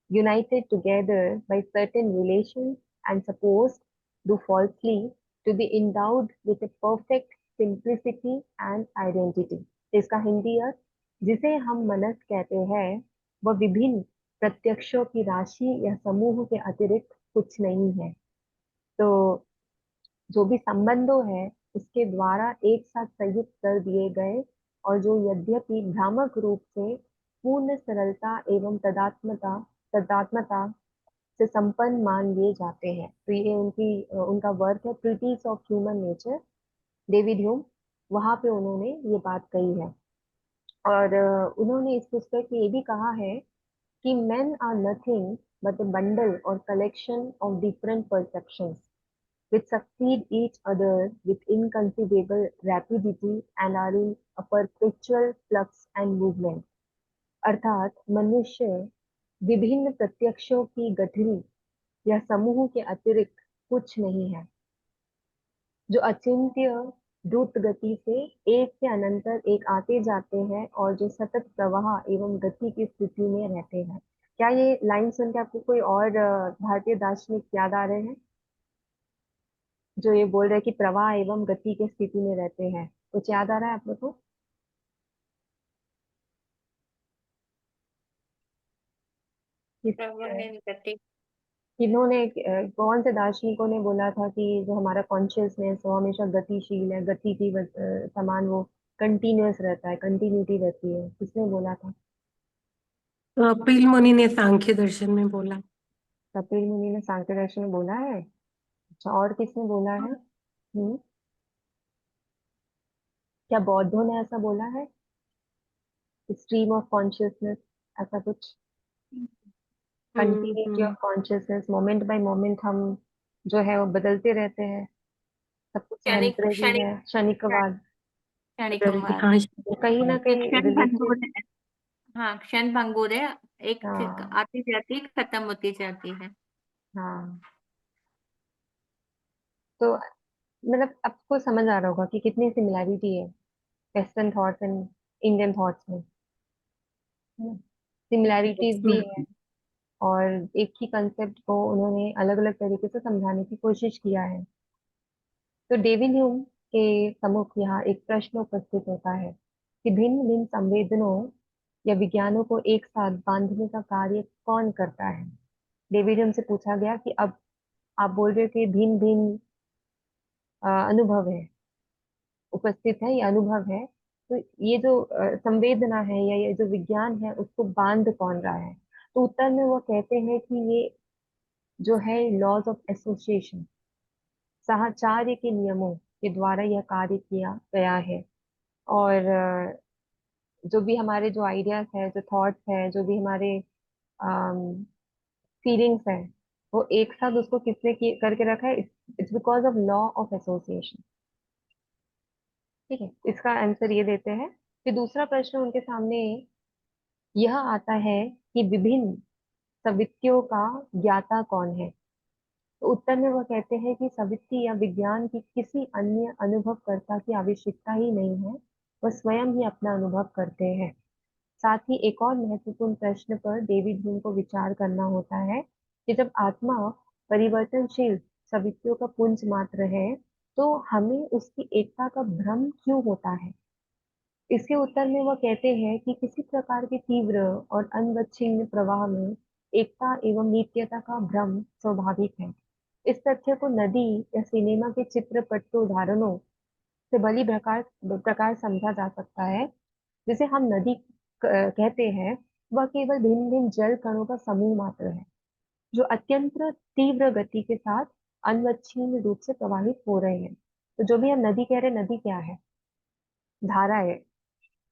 united together by certain relations and supposed, though falsely, to be endowed with a perfect simplicity and identity। इसका हिंदी अर्थ, जिसे हम मनस कहते हैं, वह विभिन्न प्रत्यक्षों की राशि या समूह के अतिरिक्त कुछ नहीं है। तो जो भी संबंधों है उसके द्वारा एक साथ संयुक्त कर दिए गए, और जो यद्यपि भ्रामक रूप से पूर्ण सरलता एवं तदात्मता से संपन्न मान लिए जाते हैं। तो ये उनका वर्क है, treatise of human nature, David Hume. वहां पे उन्होंने ये बात कही है। और उन्होंने इस पुस्तक में ये भी कहा है कि men are nothing but a bundle or collection of different perceptions which succeed each other with inconceivable rapidity and are in a perpetual flux and movement। अर्थात मनुष्य विभिन्न प्रत्यक्षों की गठरी या समूह के अतिरिक्त कुछ नहीं है, जो अचिंत्य द्रुत गति से एक से अनंतर एक आते जाते हैं और जो सतत प्रवाह एवं गति की स्थिति में रहते हैं। क्या ये लाइन सुन के आपको कोई और भारतीय दार्शनिक याद आ रहे हैं जो ये बोल रहे हैं कि प्रवाह एवं गति की स्थिति में रहते हैं? कुछ याद आ रहा है आप लोग को? गति। इन्होंने कौन से दार्शनिकों ने बोला था कि जो हमारा कॉन्शियसनेस वो हमेशा गतिशील है, गति की समान वो कंटिन्यूअस रहता है, कंटिन्यूटी रहती है, किसने बोला था? कपिल मुनि ने सांख्य दर्शन में बोला। कपिल मुनि ने सांख्य दर्शन में बोला है? अच्छा, और किसने बोला है? क्या बौद्धों ने ऐसा बोला है? स्ट्रीम ऑफ कॉन्शियसनेस, ऐसा कुछ? Continuity of hmm. Consciousness, moment bye moment हम जो है वो बदलते रहते हैं, सब कुछ क्षणिक टेम्परेरी क्षणिक है, क्षणिकवाद। क्षणिकवाद। हाँ। कहीं ना ये कहीं क्षण रिलेटेड। भंगुर है। हाँ, क्षण भंगुर है। एक हाँ आती जाती है, खत्म होती जाती है। हाँ। तो मतलब आपको समझ आ रहा होगा कि कितनी सिमिलैरिटी है western thoughts and Indian thoughts में। सिमिलैरिटीज भी है, और एक ही कंसेप्ट को उन्होंने अलग अलग तरीके से समझाने की कोशिश किया है। तो डेविड ह्यूम के सम्मुख यहाँ एक प्रश्न उपस्थित होता है कि भिन्न भिन्न संवेदनों या विज्ञानों को एक साथ बांधने का कार्य कौन करता है। डेविड ह्यूम से पूछा गया कि अब आप बोल रहे हो कि भिन्न भिन्न अनुभव है, उपस्थित है, ये अनुभव है, तो ये जो संवेदना है या ये जो विज्ञान है उसको बांध कौन रहा है? तो उत्तर में वो कहते हैं कि ये जो है लॉज ऑफ एसोसिएशन, साहचर्य के नियमों के द्वारा यह कार्य किया गया है। और जो भी हमारे जो आइडियाज है, जो थॉट्स है, जो भी हमारे फीलिंग्स है, वो एक साथ उसको किसने करके रखा है? It's because of law of association. ठीक है, इसका आंसर ये देते हैं। फिर दूसरा प्रश्न उनके सामने यह आता है कि विभिन्न सवित्तियों का ज्ञाता कौन है। तो उत्तर में वह कहते हैं कि सवित्ति या विज्ञान की किसी अन्य अनुभवकर्ता की आवश्यकता ही नहीं है, वह स्वयं ही अपना अनुभव करते हैं। साथ ही एक और महत्वपूर्ण प्रश्न पर डेविड ह्यूम को विचार करना होता है कि जब आत्मा परिवर्तनशील सवित्तियों का पुंज मात्र है, तो हमें उसकी एकता का भ्रम क्यों होता है? इसके उत्तर में वह कहते हैं कि किसी प्रकार के तीव्र और अनवच्छिन्न प्रवाह में एकता एवं नित्यता का भ्रम स्वाभाविक है। इस तथ्य को नदी या सिनेमा के चित्रपट उदाहरणों से भली प्रकार प्रकार समझा जा सकता है। जिसे हम नदी कहते हैं, वह केवल भिन्न भिन्न जल कणों का समूह मात्र है, जो अत्यंत तीव्र गति के साथ अनवच्छिन्न रूप से प्रवाहित हो रहे हैं। तो जो भी हम नदी कह रहे हैं, नदी क्या है? धारा है,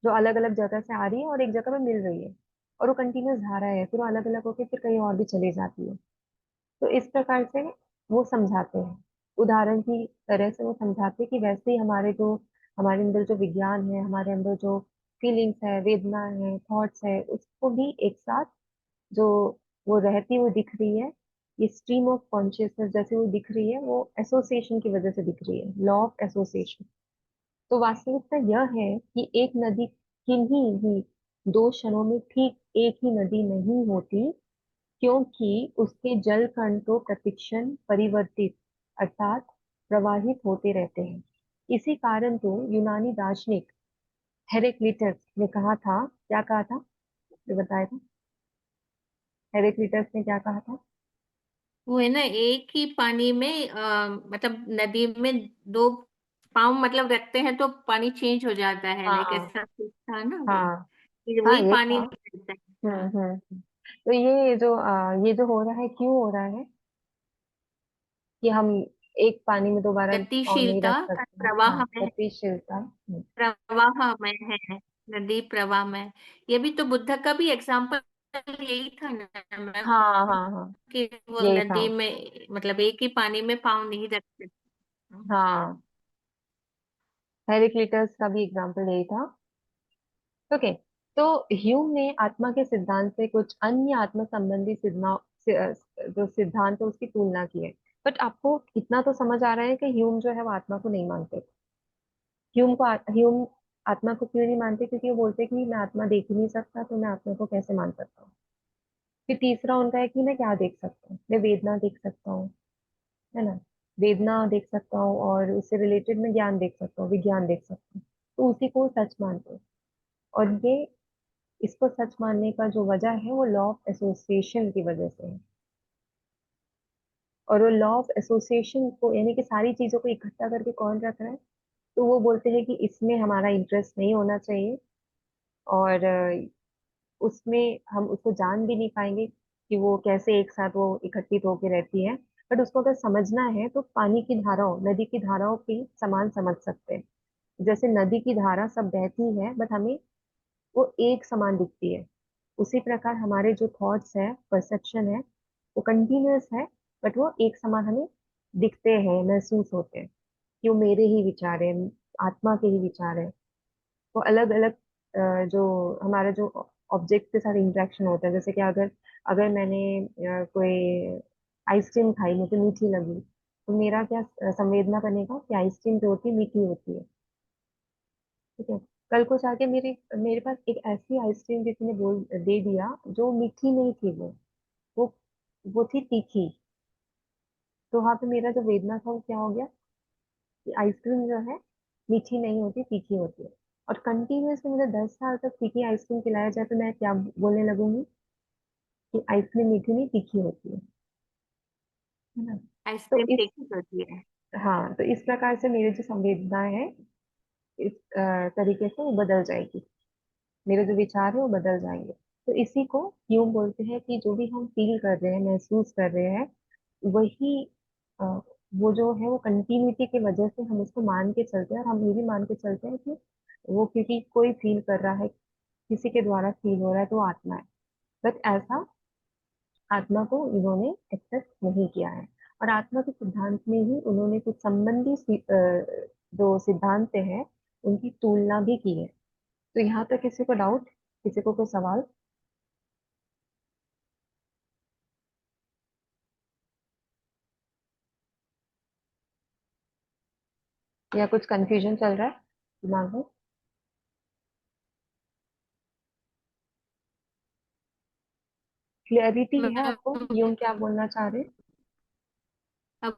जो अलग अलग जगह से आ रही है और एक जगह पे मिल रही है, और वो कंटिन्यूस धारा है, फिर वो अलग अलग होकर फिर कहीं और भी चली जाती है। तो इस प्रकार से वो समझाते हैं, उदाहरण की तरह से वो समझाते हैं कि वैसे ही हमारे अंदर जो विज्ञान है, हमारे अंदर जो फीलिंग्स है, वेदना है, थॉट्स है, उसको भी एक साथ जो वो रहती हुई दिख रही है, ये स्ट्रीम ऑफ कॉन्शियसनेस जैसे वो दिख रही है, वो एसोसिएशन की वजह से दिख रही है, लॉ ऑफ एसोसिएशन। तो वास्तविकता यह है कि एक नदी किन्हीं भी दो क्षणों में ठीक एक ही नदी नहीं होती, क्योंकि उसके जल कण तो प्रतिक्षण परिवर्तित अर्थात प्रवाहित होते रहते हैं। इसी कारण तो यूनानी दार्शनिक हेरेक्लिटस ने कहा था, क्या कहा था? ये बताया था, हेरेक्लिटस ने क्या कहा था? वो है ना, एक ही पानी में मतलब नदी में दो पाँव मतलब रखते हैं तो पानी चेंज हो जाता है, लाइक हाँ ऐसा कुछ था ना वो, हाँ कि हाँ, वही ये पानी था। नहीं रहता है। हाँ। तो ये जो हो रहा है, क्यों हो रहा है कि हम एक पानी में दोबारा पाँव नहीं गतिशीलता रख का सकते? प्रवाह हाँ, में, गतिशीलता। प्रवाह में है, नदी प्रवाह में। ये भी तो बुद्ध का भी एग्जाम्पल यही था ना मैम, हाँ हाँ हाँ, कि वो यही था। नदी में मतलब एक ही पानी में पाँव नहीं रखते। हाँ, हेरेक्लिटस का भी एग्जाम्पल यही था। ओके। तो ह्यूम ने आत्मा के सिद्धांत से कुछ अन्य आत्मा संबंधी जो सिद्धांत है उसकी तुलना की है। बट आपको इतना तो समझ आ रहा है कि ह्यूम जो है वो आत्मा को नहीं मानते। ह्यूम आत्मा को क्यों नहीं मानते? क्योंकि वो बोलते हैं कि मैं आत्मा देख ही नहीं सकता, तो मैं आत्मा को कैसे मान सकता हूँ? फिर तीसरा उनका है कि मैं क्या देख सकता हूँ? मैं वेदना देख सकता हूँ, है ना? वेदना देख सकता हूँ और उससे रिलेटेड मैं ज्ञान देख सकता हूँ, विज्ञान देख सकता हूँ, तो उसी को सच मानते हैं। और ये इसको सच मानने का जो वजह है वो लॉ ऑफ एसोसिएशन की वजह से है। और वो लॉ ऑफ एसोसिएशन को यानी कि सारी चीजों को इकट्ठा करके कौन रख रहा है, तो वो बोलते हैं कि इसमें हमारा इंटरेस्ट नहीं होना चाहिए, और उसमें हम उसको जान भी नहीं पाएंगे कि वो कैसे एक साथ वो इकट्ठित होके रहती है। बट उसको अगर समझना है तो पानी की धाराओं, नदी की धाराओं की समान समझ सकते हैं। जैसे नदी की धारा सब बहती है बट हमें वो एक समान दिखती है, उसी प्रकार हमारे जो थॉट्स है, परसेप्शन है, वो कंटिन्यूअस है, बट वो एक समान हमें दिखते हैं, महसूस होते हैं कि वो मेरे ही विचार है, आत्मा के ही विचार है। वो अलग अलग जो हमारा जो ऑब्जेक्ट के साथ इंटरेक्शन होता है, जैसे कि अगर अगर मैंने कोई आइसक्रीम खाई, मुझे मीठी लगी, तो मेरा क्या संवेदना बनेगा कि आइसक्रीम जो होती है मीठी होती है। ठीक है। कल को जाके मेरे मेरे पास एक ऐसी आइसक्रीम किसी ने बोल दे दिया जो मीठी नहीं थी, वो वो थी तीखी, तो वहां पे मेरा जो वेदना था वो क्या हो गया कि आइसक्रीम जो है मीठी नहीं होती, तीखी होती है। और कंटिन्यूअसली मुझे 10 साल तक तीखी आइसक्रीम खिलाया जाए तो मैं क्या बोलने लगूंगी कि आइसक्रीम मीठी नहीं तीखी होती है ना। तो आइसक्रीम इस तीखी होती है। हाँ, तो इस प्रकार से मेरी जो संवेदनाएं है इस तरीके से वो बदल जाएगी, मेरे जो विचार है वो बदल जाएंगे। तो इसी को ह्यूम बोलते हैं कि जो भी हम फील कर रहे हैं, महसूस कर रहे हैं, वही अ, वो जो है वो कंटिन्यूटी की वजह से हम उसको मान के चलते हैं, और हम ये भी मान के चलते हैं कि वो क्योंकि कोई फील कर रहा है, किसी के द्वारा फील हो रहा है, तो वो आत्मा है। बट ऐसा आत्मा को इन्होंने एक्सेप्ट नहीं किया है। और आत्मा के सिद्धांत में ही उन्होंने कुछ संबंधी जो सिद्धांत हैं उनकी तुलना भी की है। तो यहाँ तक किसी को डाउट, किसी को कोई सवाल या कुछ कंफ्यूजन चल रहा है दिमाग में? क्लियरिटी है आपको ह्यूम क्या बोलना चाह रहे हैं? अब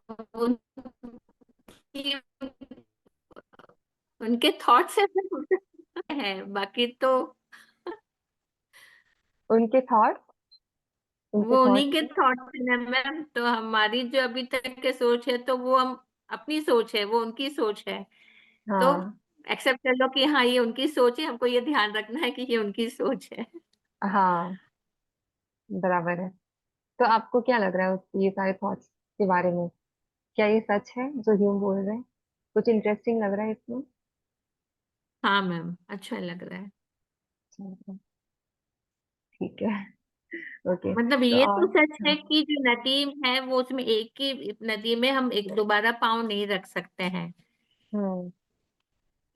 उनके थॉट से है, बाकी तो उनके थॉट, उनके वो थॉट उन्हीं के थॉट है मैम। तो हमारी जो अभी तक के सोच है तो वो हम अपनी सोच है, वो उनकी सोच है। तो हाँ एक्सेप्ट कर लो कि हाँ ये उनकी सोच है, हमको ये ध्यान रखना है कि ये उनकी सोच है। हाँ, बराबर है। तो आपको क्या लग रहा है ये सारे थॉट्स के बारे में? क्या ये सच है जो ह्यूम बोल रहे हैं? कुछ इंटरेस्टिंग लग रहा है इसमें? हाँ मैम, अच्छा लग रहा है। चलो, ठीक है। ओके, मतलब तो ये तो और सच है हाँ, कि जो नदी है वो उसमें एक ही नदी में हम एक दोबारा पाँव नहीं रख सकते हैं। हम्म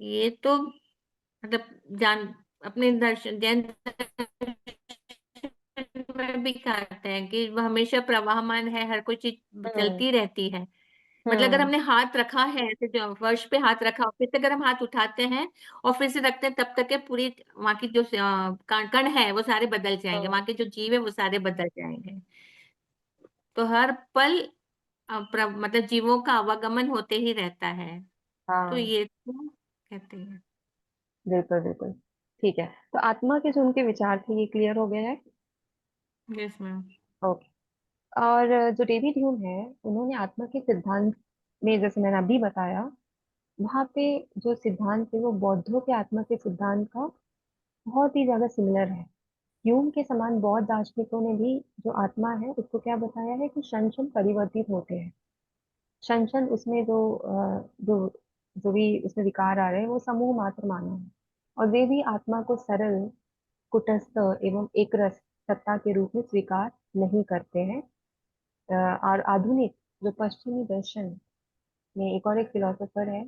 ये तो मतलब जान अपने दर्शन जैन दर्शन में भी कहते हैं कि वह हमेशा प्रवाहमान है, हर कोई चीज हम्म चलती रहती है। मतलब अगर हम्म हमने हाथ रखा है ऐसे जो फर्श पे हाथ रखा और फिर से अगर हम हाथ उठाते हैं और फिर से रखते हैं तब तक के पूरी वहां की जो कण कण है वो सारे बदल जाएंगे, हम्म, वहां के जो जीव है वो सारे बदल जाएंगे। तो हर पल मतलब जीवों का आवागमन होते ही रहता है। तो हाँ, ये तो कहते हैं। बिल्कुल बिल्कुल। ठीक है, तो आत्मा के जो उनके विचार थे ये क्लियर हो गया है। Yes ma'am. ओके। और जो डेविड ह्यूम है, उन्होंने आत्मा के सिद्धांत में, जैसे मैंने अभी बताया, वहां पे जो सिद्धांत है वो बौद्धों के आत्मा के सिद्धांत का बहुत ही ज्यादा सिमिलर है। ह्यूम के समान बौद्ध दार्शनिकों ने भी जो आत्मा है उसको क्या बताया है कि क्षण क्षण परिवर्तित होते हैं। क्षण क्षण उसमें जो जो भी उसमें विकार आ रहे हैं वो समूह मात्र माना है। और वे भी आत्मा को सरल, कुटस्थ एवं एकरस सत्ता के रूप में स्वीकार नहीं करते हैं। और आधुनिक जो पश्चिमी दर्शन में एक और एक फिलोसोफर है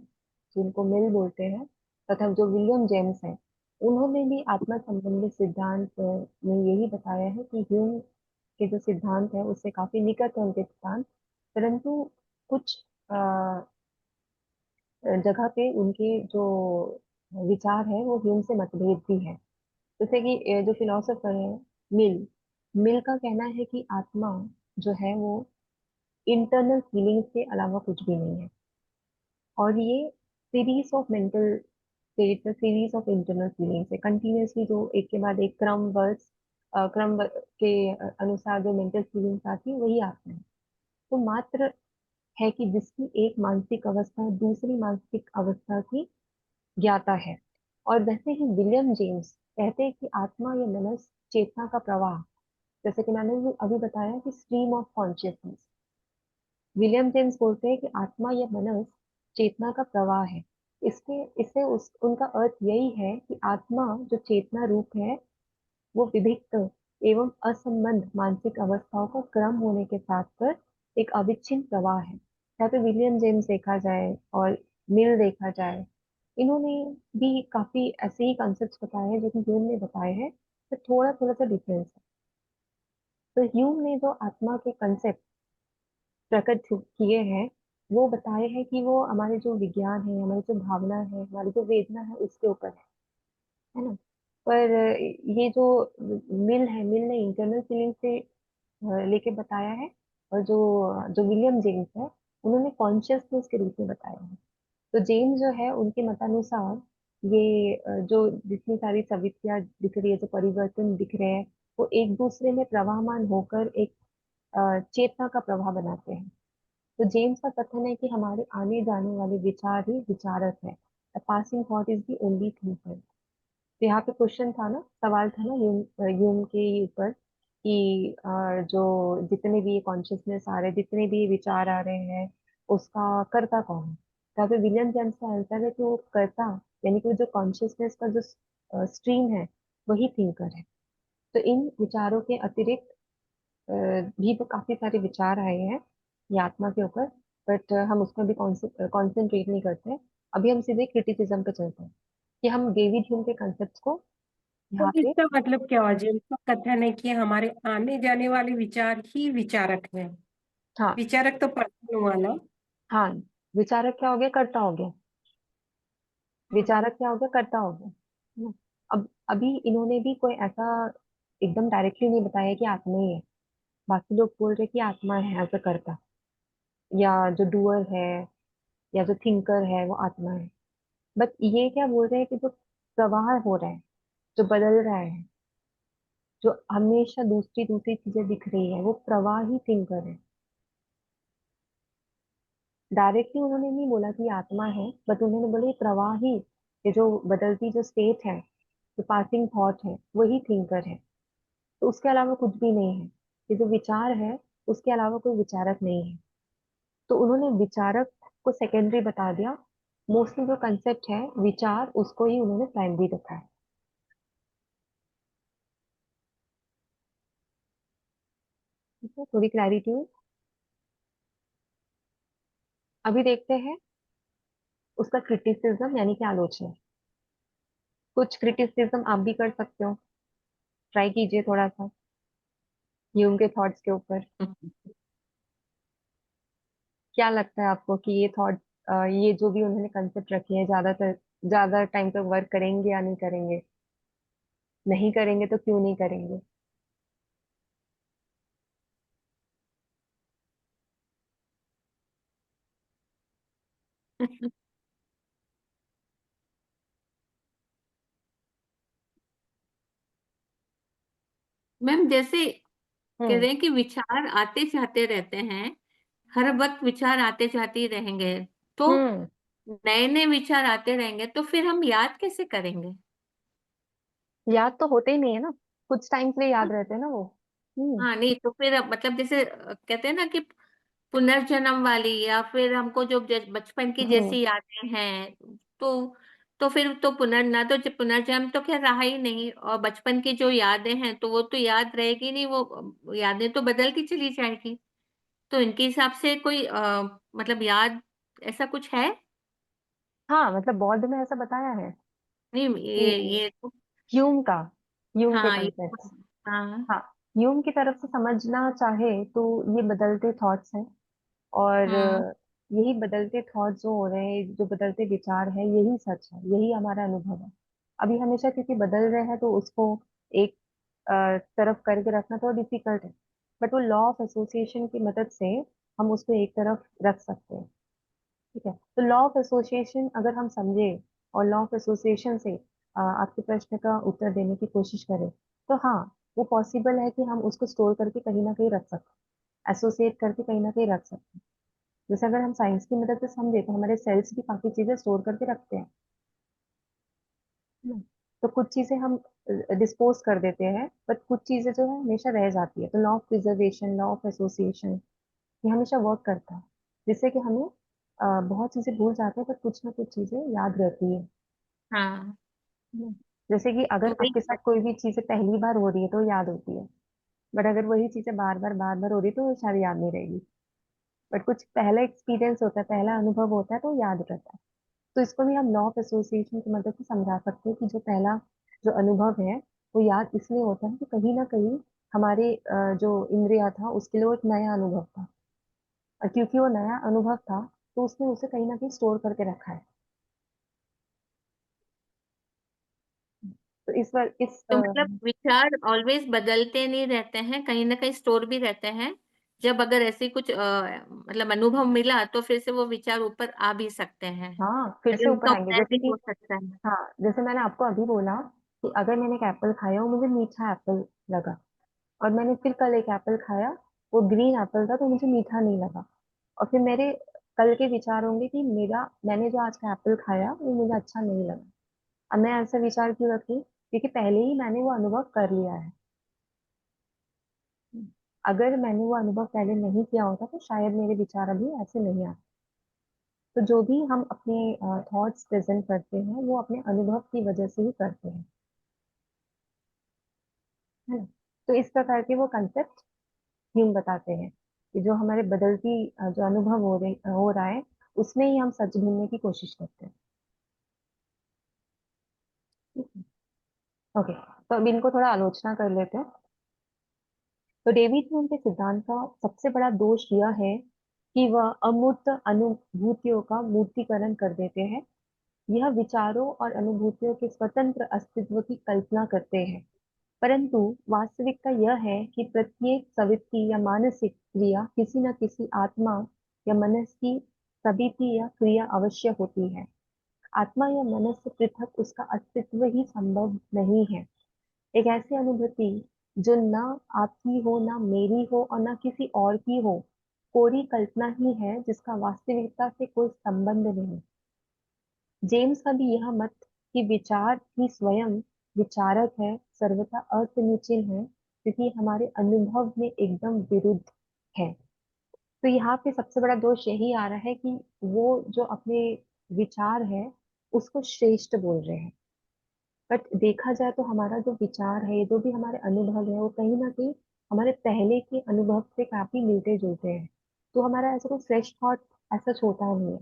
जिनको मिल बोलते हैं, तथा जो विलियम जेम्स है, उन्होंने भी आत्मा संबंधी सिद्धांत में यही बताया है कि ह्यूम के जो सिद्धांत है उससे काफी निकट है उनके सिद्धांत। परंतु कुछ जगह पे उनके जो विचार है वो ह्यूम से मतभेद भी है। जैसे कि जो फिलोसोफर है मिल मिल का कहना है कि आत्मा जो है वो इंटरनल फीलिंग्स के अलावा कुछ भी नहीं है, और ये series of mental states a series of internal feelings है, कंटिन्यूअसली जो एक के बाद एक के अनुसार जो मेंटल फीलिंग्स आती है वही आते हैं। तो मात्र है कि जिसकी एक मानसिक अवस्था दूसरी मानसिक अवस्था की ज्ञाता है। और वैसे ही विलियम जेम्स कहते हैं कि आत्मा या मनस चेतना का प्रवाह, जैसे कि मैंने भी अभी बताया कि stream of consciousness, William James बोलते हैं कि आत्मा या मनस चेतना का प्रवाह है। इसके इससे उस उनका अर्थ यही है कि आत्मा जो चेतना रूप है वो विभिन्न एवं असंबद्ध मानसिक अवस्थाओं का क्रम होने के साथ पर एक अविच्छिन्न प्रवाह है। चाहे तो विलियम जेम्स देखा जाए और मिल देखा जाए, इन्होंने भी काफी ऐसे ही कॉन्सेप्ट्स बताए हैं जो कि ह्यूम ने बताए हैं, तो थोड़ा थोड़ा सा डिफरेंस है। तो ह्यूम ने जो आत्मा के कंसेप्ट प्रकट किए हैं वो बताए हैं कि वो हमारे जो विज्ञान है, हमारी जो भावना है, हमारी जो वेदना है उसके ऊपर है ना। पर ये जो मिल ने इंटरनल फीलिंग से लेके बताया है, और जो जो विलियम जेम्स है उन्होंने कॉन्शियसनेस के रूप में बताया है। तो जेम्स जो है उनके मतानुसार ये जो जितनी सारी सवितियां दिख रही है, जो परिवर्तन दिख रहे हैं, वो एक दूसरे में प्रवाहमान होकर एक चेतना का प्रवाह बनाते हैं। तो जेम्स का कथन है कि हमारे आने जाने वाले विचार ही विचारक है। The passing thought is the only thinker. तो यहाँ पे क्वेश्चन था ना, सवाल था ना यूम के ऊपर कि जो जितने भी ये कॉन्शियसनेस आ रहे हैं, जितने भी विचार आ रहे हैं, उसका कर्ता कौन है। तो यहाँ पे विलियम जेम्स का आंसर है कि वो कर्ता यानी कि वो जो कॉन्शियसनेस का जो स्ट्रीम है वही थिंकर है। तो इन विचारों के अतिरिक्त भी तो काफी सारे विचार आए हैं ये आत्मा के ऊपर, बट हम उसमें भी कॉन्सेंट्रेट नहीं करते। अभी हम सीधे क्रिटिसिज्म पे चलते हैं कि हम डेविड ह्यूम के कॉन्सेप्ट्स को तो यहाँ पे। इसका मतलब क्या हुआ? जेम्स का कथन है कि हमारे आने जाने वाले विचार ही विचारक हैं। हाँ। विचारक तो पर्सन हुआ ना। हाँ, विचारक क्या हो गया, कर्ता हो गया। हम्म। विचारक क्या हो गया, कर्ता हो गया, है ना। अब अभी इन्होंने भी कोई ऐसा एकदम डायरेक्टली नहीं बताया कि आत्मा ही है। बाकी लोग बोल रहे कि आत्मा है एज अ कर्ता, या जो डूअर है या जो थिंकर है वो आत्मा है। बट ये क्या बोल रहे हैं कि जो प्रवाह हो रहा है, जो बदल रहा है, जो हमेशा दूसरी दूसरी चीजें दिख रही है, वो प्रवाह ही थिंकर है। डायरेक्टली उन्होंने नहीं बोला कि ये आत्मा है, बट उन्होंने बोला ये प्रवाह ही, ये जो बदलती जो स्टेट है, जो पासिंग थॉट है, वही थिंकर है। तो उसके अलावा कुछ भी नहीं है। ये जो विचार है उसके अलावा कोई विचारक नहीं है। तो उन्होंने विचारक को सेकेंडरी बता दिया। मोस्टली जो कंसेप्ट है विचार, उसको ही उन्होंने प्राइमरी रखा है। ठीक है, थोड़ी क्लैरिटी हुई। अभी देखते हैं उसका क्रिटिसिज्म यानी कि आलोचना। कुछ क्रिटिसिज्म आप भी कर सकते हो, ट्राई कीजिए थोड़ा सा ह्यूम के थॉट्स के ऊपर। क्या लगता है आपको कि ये थॉट, ये जो भी उन्होंने कंसेप्ट रखे हैं, ज्यादा टाइम तक वर्क करेंगे या नहीं करेंगे? नहीं करेंगे तो क्यों नहीं करेंगे? मैम जैसे कह हम्म। रहे हैं कि विचार आते जाते रहते हैं, हर वक्त विचार आते जाते ही रहेंगे, तो हम्म। नए नए विचार आते रहेंगे, तो फिर हम याद कैसे करेंगे? याद तो होते ही नहीं है ना, कुछ टाइम के लिए याद रहते हैं ना वो। हम्म। हाँ नहीं, तो फिर मतलब जैसे कहते हैं ना कि पुनर्जन्म वाली, या फिर हमको जो बचपन की हम्म। जैसी यादें हैं, तो फिर तो ना तो पुनर्जन्म तो खैर रहा ही नहीं, और बचपन की जो यादें हैं तो वो तो याद रहेगी नहीं, वो यादें तो बदलती चली जाएगी। तो इनके हिसाब से कोई मतलब याद ऐसा कुछ है? हाँ, मतलब बौद्ध में ऐसा बताया है नहीं, कि ये तो ह्यूम का, ह्यूम के हाँ ये कंसेप्ट। हाँ। हाँ, ह्यूम की तरफ से समझना चाहे तो ये बदलते थॉट्स हैं, और हाँ। यही बदलते थॉट्स जो हो रहे हैं, जो बदलते विचार है, यही सच है, यही हमारा अनुभव है। अभी हमेशा क्योंकि बदल रहे हैं तो उसको एक तरफ करके रखना थोड़ा डिफिकल्ट है। बट वो लॉ ऑफ एसोसिएशन की मदद से हम उसको एक तरफ रख सकते हैं। ठीक है, तो लॉ ऑफ एसोसिएशन अगर हम समझे और लॉ ऑफ एसोसिएशन से आपके प्रश्न का उत्तर देने की कोशिश करें, तो हाँ, वो पॉसिबल है कि हम उसको स्टोर करके कहीं ना कहीं रख सकते, एसोसिएट करके कहीं ना कहीं रख सकते हैं। जैसे अगर हम साइंस की मदद से समझे तो हमारे सेल्स भी काफी चीजें स्टोर करके रखते हैं, है ना? तो कुछ चीजें हम डिस्पोज कर देते हैं, बट कुछ चीजें जो है हमेशा रह जाती है। तो law of preservation, law of association, ये हमेशा वर्क करता है, जिससे कि हमें बहुत चीजें भूल जाते हैं, पर कुछ ना कुछ चीजें याद रहती है। हाँ, है ना? जैसे कि तो अगर वही। आपके साथ कोई भी चीजें पहली बार हो रही है तो याद होती है, बट अगर वही चीजें बार बार हो रही है तो वो शायद याद नहीं रहेगी। बट कुछ पहला एक्सपीरियंस होता है, पहला अनुभव होता है, तो याद रहता है। तो इसको भी हम लॉ ऑफ एसोसिएशन की मदद से समझा सकते हैं कि जो पहला जो अनुभव है वो याद इसलिए होता है कि कहीं ना कहीं हमारे जो इंद्रिया था उसके लिए वो एक नया अनुभव था, और क्योंकि वो नया अनुभव था तो उसने उसे कहीं ना कहीं स्टोर करके रखा है। तो इस बार इस तो मतलब विचार ऑलवेज बदलते नहीं रहते हैं, कहीं ना कहीं स्टोर भी रहते हैं। जब अगर ऐसे कुछ मतलब अनुभव मिला तो फिर से वो विचार ऊपर आ भी सकते हैं, हाँ, फिर से अगर ऊपर उनका आएंगे, उदय जैसे भी कि हो सकता है। हाँ, जैसे मैंने आपको अभी बोला कि अगर मैंने एक एप्पल खाया और मुझे मीठा एप्पल लगा, और मैंने फिर कल एक एप्पल खाया, वो ग्रीन एप्पल था तो मुझे मीठा नहीं लगा, और फिर मेरे कल के विचार होंगे कि मैंने जो आज का एप्पल खाया वो मुझे अच्छा नहीं लगा। अब मैं ऐसा विचार क्यों रखी? क्योंकि पहले ही मैंने वो अनुभव कर लिया है। अगर मैंने वो अनुभव पहले नहीं किया होता तो शायद मेरे विचार अभी ऐसे नहीं आते। तो जो भी हम अपने थॉट्स प्रेजेंट करते हैं वो अपने अनुभव की वजह से ही करते हैं, है ना? तो इस प्रकार के वो कंसेप्ट ह्यूम बताते हैं कि जो हमारे बदलती जो अनुभव हो रहा है उसमें ही हम सच ढूंढने की कोशिश करते हैं। ओके, तो अब इनको थोड़ा आलोचना कर लेते हैं। तो डेविड ह्यूम के सिद्धांत का सबसे बड़ा दोष यह है कि वह अमूर्त अनुभूतियों का मूर्तिकरण कर देते हैं। यह विचारों और अनुभूतियों के स्वतंत्र अस्तित्व की कल्पना करते हैं, परंतु वास्तविकता यह है कि प्रत्येक प्रवृत्ति या मानसिक क्रिया किसी न किसी आत्मा या मनस की सबिती या क्रिया अवश्य होती है। आत्मा या मनस से पृथक उसका अस्तित्व ही संभव नहीं है। एक ऐसी अनुभूति जो न आपकी हो, न मेरी हो और न किसी और की हो, कोरी कल्पना ही है जिसका वास्तविकता से कोई संबंध नहीं। जेम्स का भी यह मत कि विचार ही स्वयं विचारक है सर्वथा असमीचीन है, क्योंकि हमारे अनुभव में एकदम विरुद्ध है। तो यहाँ पे सबसे बड़ा दोष यही आ रहा है कि वो जो अपने विचार है उसको श्रेष्ठ बोल रहे हैं, बट देखा जाए तो हमारा जो विचार है, जो भी हमारे अनुभव है, वो कहीं ना कहीं हमारे पहले के अनुभव से काफी मिलते जुलते हैं। तो हमारा ऐसा कोई फ्रेश थॉट ऐसा होता नहीं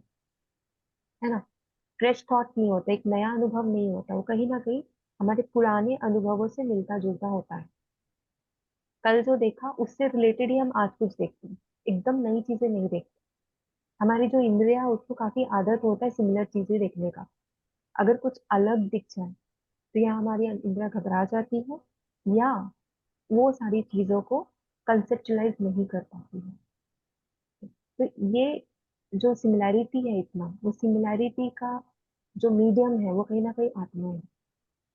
है ना? फ्रेश थॉट नहीं होता, एक नया अनुभव नहीं होता, वो कहीं ना कहीं हमारे पुराने अनुभवों से मिलता जुलता होता है। कल जो देखा उससे रिलेटेड ही हम आज कुछ देखते हैं, एकदम नई चीजें नहीं देखते। हमारी जो इंद्रिया है उसको काफी आदत होता है सिमिलर चीजें देखने का। अगर कुछ अलग दिख जाए तो या हमारी इंद्रिया घबरा जाती है, या वो सारी चीजों को कंसेप्चुलाइज नहीं कर पाती है। तो ये जो सिमिलैरिटी है, इतना वो सिमिलैरिटी का जो मीडियम है वो कहीं ना कहीं आत्मा है,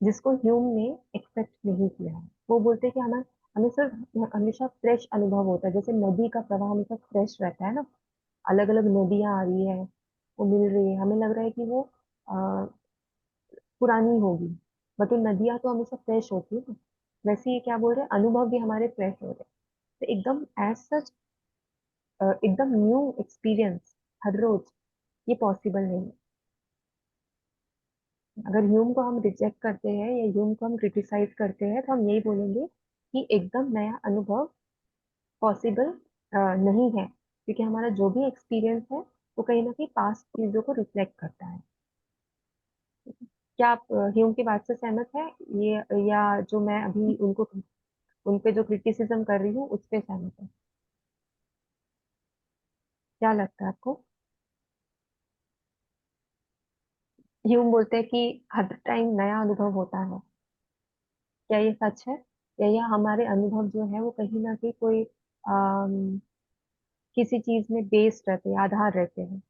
जिसको ह्यूम ने एक्सेप्ट नहीं किया है। वो बोलते हैं कि हमें हमें सिर्फ हमेशा फ्रेश अनुभव होता है, जैसे नदी का प्रवाह हमेशा फ्रेश रहता है ना। अलग अलग नदियां आ रही है, वो मिल रही है, हमें लग रहा है कि वो पुरानी होगी, बट वो नदियां तो हमेशा फ्रेश होती है ना। वैसे ये क्या बोल रहे हैं, अनुभव भी हमारे फ्रेश हो रहे हैं। तो एकदम एज सच एकदम न्यू एक्सपीरियंस हर रोज ये पॉसिबल नहीं है। अगर ह्यूम को हम रिजेक्ट करते हैं या ह्यूम को हम क्रिटिसाइज करते हैं तो हम यही बोलेंगे कि एकदम नया अनुभव पॉसिबल नहीं है, क्योंकि हमारा जो भी एक्सपीरियंस है वो कहीं ना कहीं पास्ट चीजों को रिफ्लेक्ट करता है। क्या आप ह्यूम की बात से सहमत है ये, या जो मैं अभी उनको उन पे जो क्रिटिसिज्म कर रही हूँ उस पे सहमत है? क्या लगता है आपको? ह्यूम बोलते हैं कि हर टाइम नया अनुभव होता है, क्या ये सच है? या ये हमारे अनुभव जो है वो कहीं ना कहीं कोई किसी चीज में बेस्ड रहते हैं, आधार रहते हैं?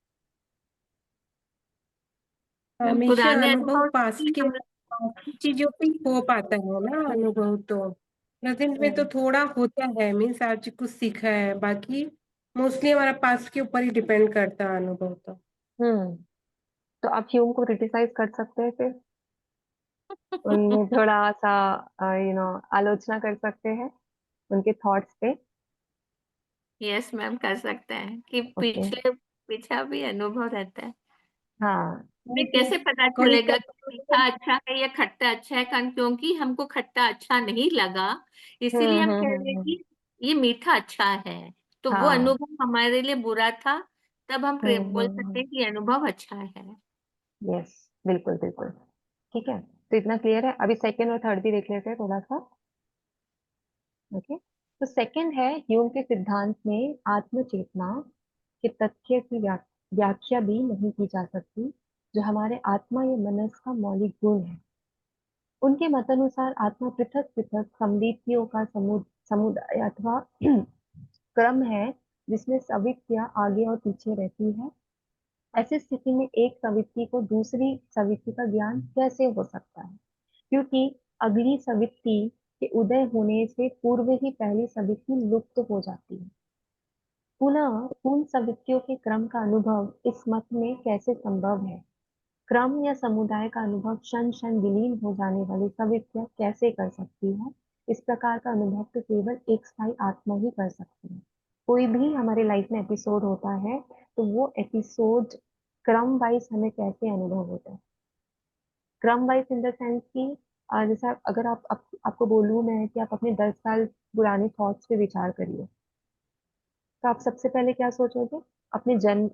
मैम हमेशा पुराने अनुभव अनुभव से पास्ट ही के हम past की चीजों पे ही हो पाता है ना अनुभव। तो प्रेजेंट में तो थोड़ा होता है, मीन्स आज कुछ सीखा है, बाकी मोस्टली हमारा पास्ट के ऊपर ही डिपेंड करता है अनुभव तो। हम्म। तो आप ह्यूम को क्रिटिसाइज कर सकते हैं फिर, उनमें थोड़ा सा आलोचना कर सकते हैं उनके थॉट्स पे। यस मैम, कर सकते हैं कि ओके। पीछे पीछा भी अनुभव रहता है। हाँ। हमें कैसे पता कोई चलेगा कि मीठा अच्छा है या खट्टा अच्छा है, क्योंकि हमको खट्टा अच्छा नहीं लगा, इसीलिए हम कह रहे हैं कि ये मीठा अच्छा है। तो वो हाँ। अनुभव हमारे लिए बुरा था, तब हम बोल सकते हैं कि ये अनुभव अच्छा है। यस, बिल्कुल बिल्कुल। ठीक है, तो इतना क्लियर है। अभी सेकंड और थर्ड भी देख लेते हैं थोड़ा सा। ओके। तो सेकंड है, ह्यूम के सिद्धांत में आत्म चेतना के तथ्य की व्याख्या भी नहीं की जा सकती, जो हमारे आत्मा या मनस का मौलिक गुण है। उनके मतानुसार आत्मा पृथक पृथक समृद्धियों का समुदाय अथवा क्रम है, जिसमें सवित्तियां आगे और पीछे रहती है। ऐसी स्थिति में एक सवित्ती को दूसरी सवित्ती का ज्ञान कैसे हो सकता है, क्योंकि अगली सवित्ती के उदय होने से पूर्व ही पहली सवित्ती लुप्त हो जाती है। पुनः उन सवित्तियों के क्रम का अनुभव इस मत में कैसे संभव है? क्रम या समुदाय का अनुभव क्षण क्षण विलीन हो जाने वाली सवित्तियां कैसे कर सकती है? इस प्रकार का अनुभव तो केवल एक स्थायी आत्मा ही कर सकती है। कोई भी हमारे लाइफ में एपिसोड होता है, तो वो एपिसोड क्रम वाइज हमें कैसे अनुभव होता है? क्रम वाइज इन द सेंस कि जैसे अगर आपको बोलूं मैं कि आप अपने 10 साल पुराने थॉट्स पे विचार करिए, तो आप सबसे पहले क्या सोचोगे? अपने जन्म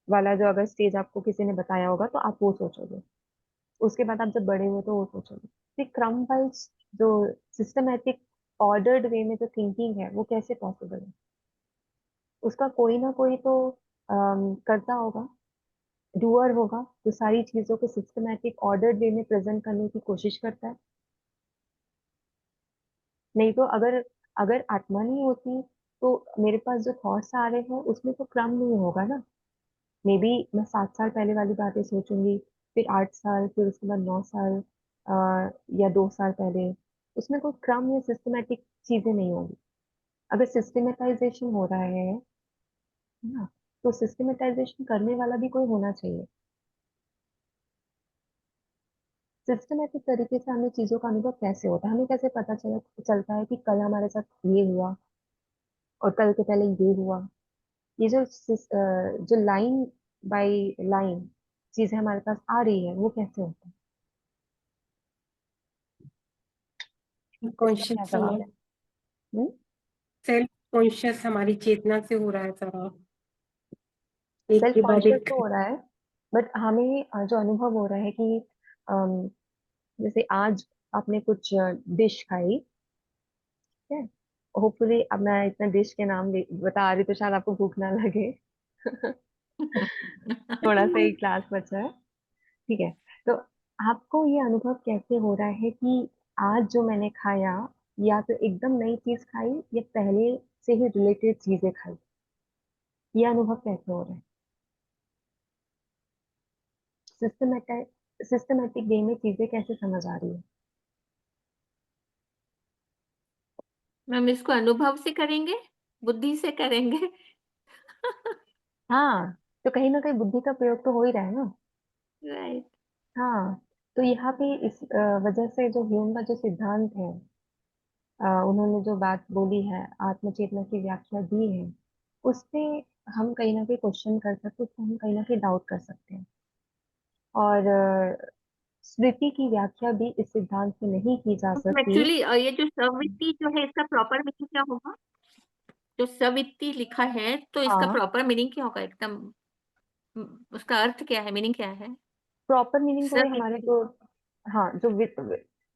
वाला जो अगर स्टेज आपको किसी ने बताया होगा, तो आप वो सोचोगे। उसके बाद आप जब बड़े हुए तो वो सोचोगे। फिर क्रम वाइज जो सिस्टमेटिक ऑर्डर्ड वे में जो थिंकिंग है, वो कैसे पॉसिबल है? उसका कोई ना कोई तो करता होगा, डूअर होगा, जो सारी चीजों को सिस्टमेटिक ऑर्डर्ड वे में प्रेजेंट करने की कोशिश करता है। नहीं तो अगर अगर आत्मा नहीं होती, तो मेरे पास जो थॉट्स आ रहे हैं उसमें तो क्रम नहीं होगा ना। मे बी मैं 7 साल पहले वाली बातें सोचूंगी, फिर 8 साल, फिर उसके बाद 9 साल, या 2 साल पहले। उसमें कोई क्रम या सिस्टमेटिक चीजें नहीं होंगी। अगर सिस्टमेटाइजेशन हो रहा है ना, तो सिस्टमेटाइजेशन करने वाला भी कोई होना चाहिए। सिस्टमेटिक तरीके से हमें चीजों का अनुभव कैसे होता है? हमें कैसे पता चलता है कि कल हमारे साथ ये हुआ और कल के पहले ये हुआ? ये जो लाइन बाय लाइन चीजें हमारे पास आ रही है, वो कैसे होता है? इसका क्या कॉन्शियस जवाब है? हम्म? सेल्फ कॉन्शियस हमारी चेतना से हो रहा है सारा, एक सेल्फ के बाद कॉन्शियस एक। तो हो रहा है, बट हमें जो अनुभव हो रहा है कि अम, जैसे आज आपने कुछ डिश खाई, ठीक है? होपफुली अब मैं इतना डिश के नाम बता रही तो शायद आपको भूख ना लगे। थोड़ा सा ही क्लास बचा है। ठीक है। तो आपको ये अनुभव कैसे हो रहा है कि आज जो मैंने खाया, या तो एकदम नई चीज खाई या पहले से ही रिलेटेड चीजें खाई? ये अनुभव कैसे हो रहा है? सिस्टमेटिक वे में चीजें कैसे समझ आ रही है? मैम इसको अनुभव से करेंगे, बुद्धि से करेंगे? हाँ, तो कहीं ना कहीं बुद्धि का प्रयोग तो हो ही रहा है ना। राइट। हाँ। तो यहाँ पे इस वजह से जो ह्यूम का जो सिद्धांत है, उन्होंने जो बात बोली है, आत्मचेतना की व्याख्या दी है, उस पे हम कहीं ना कहीं क्वेश्चन कर सकते हैं, उसको हम कहीं ना कहीं डाउट कर सकते हैं। और स्मृति की व्याख्या भी इस सिद्धांत से नहीं की जा सकती। एक्चुअली ये जो सवित्ती जो है, इसका प्रॉपर मीनिंग क्या होगा? जो सवित्ती लिखा है, तो इसका हाँ, प्रॉपर मीनिंग क्या होगा एकदम? उसका अर्थ क्या है, मीनिंग क्या है? प्रॉपर मीनिंग तो वही हमारे सवित्ती। जो, हाँ,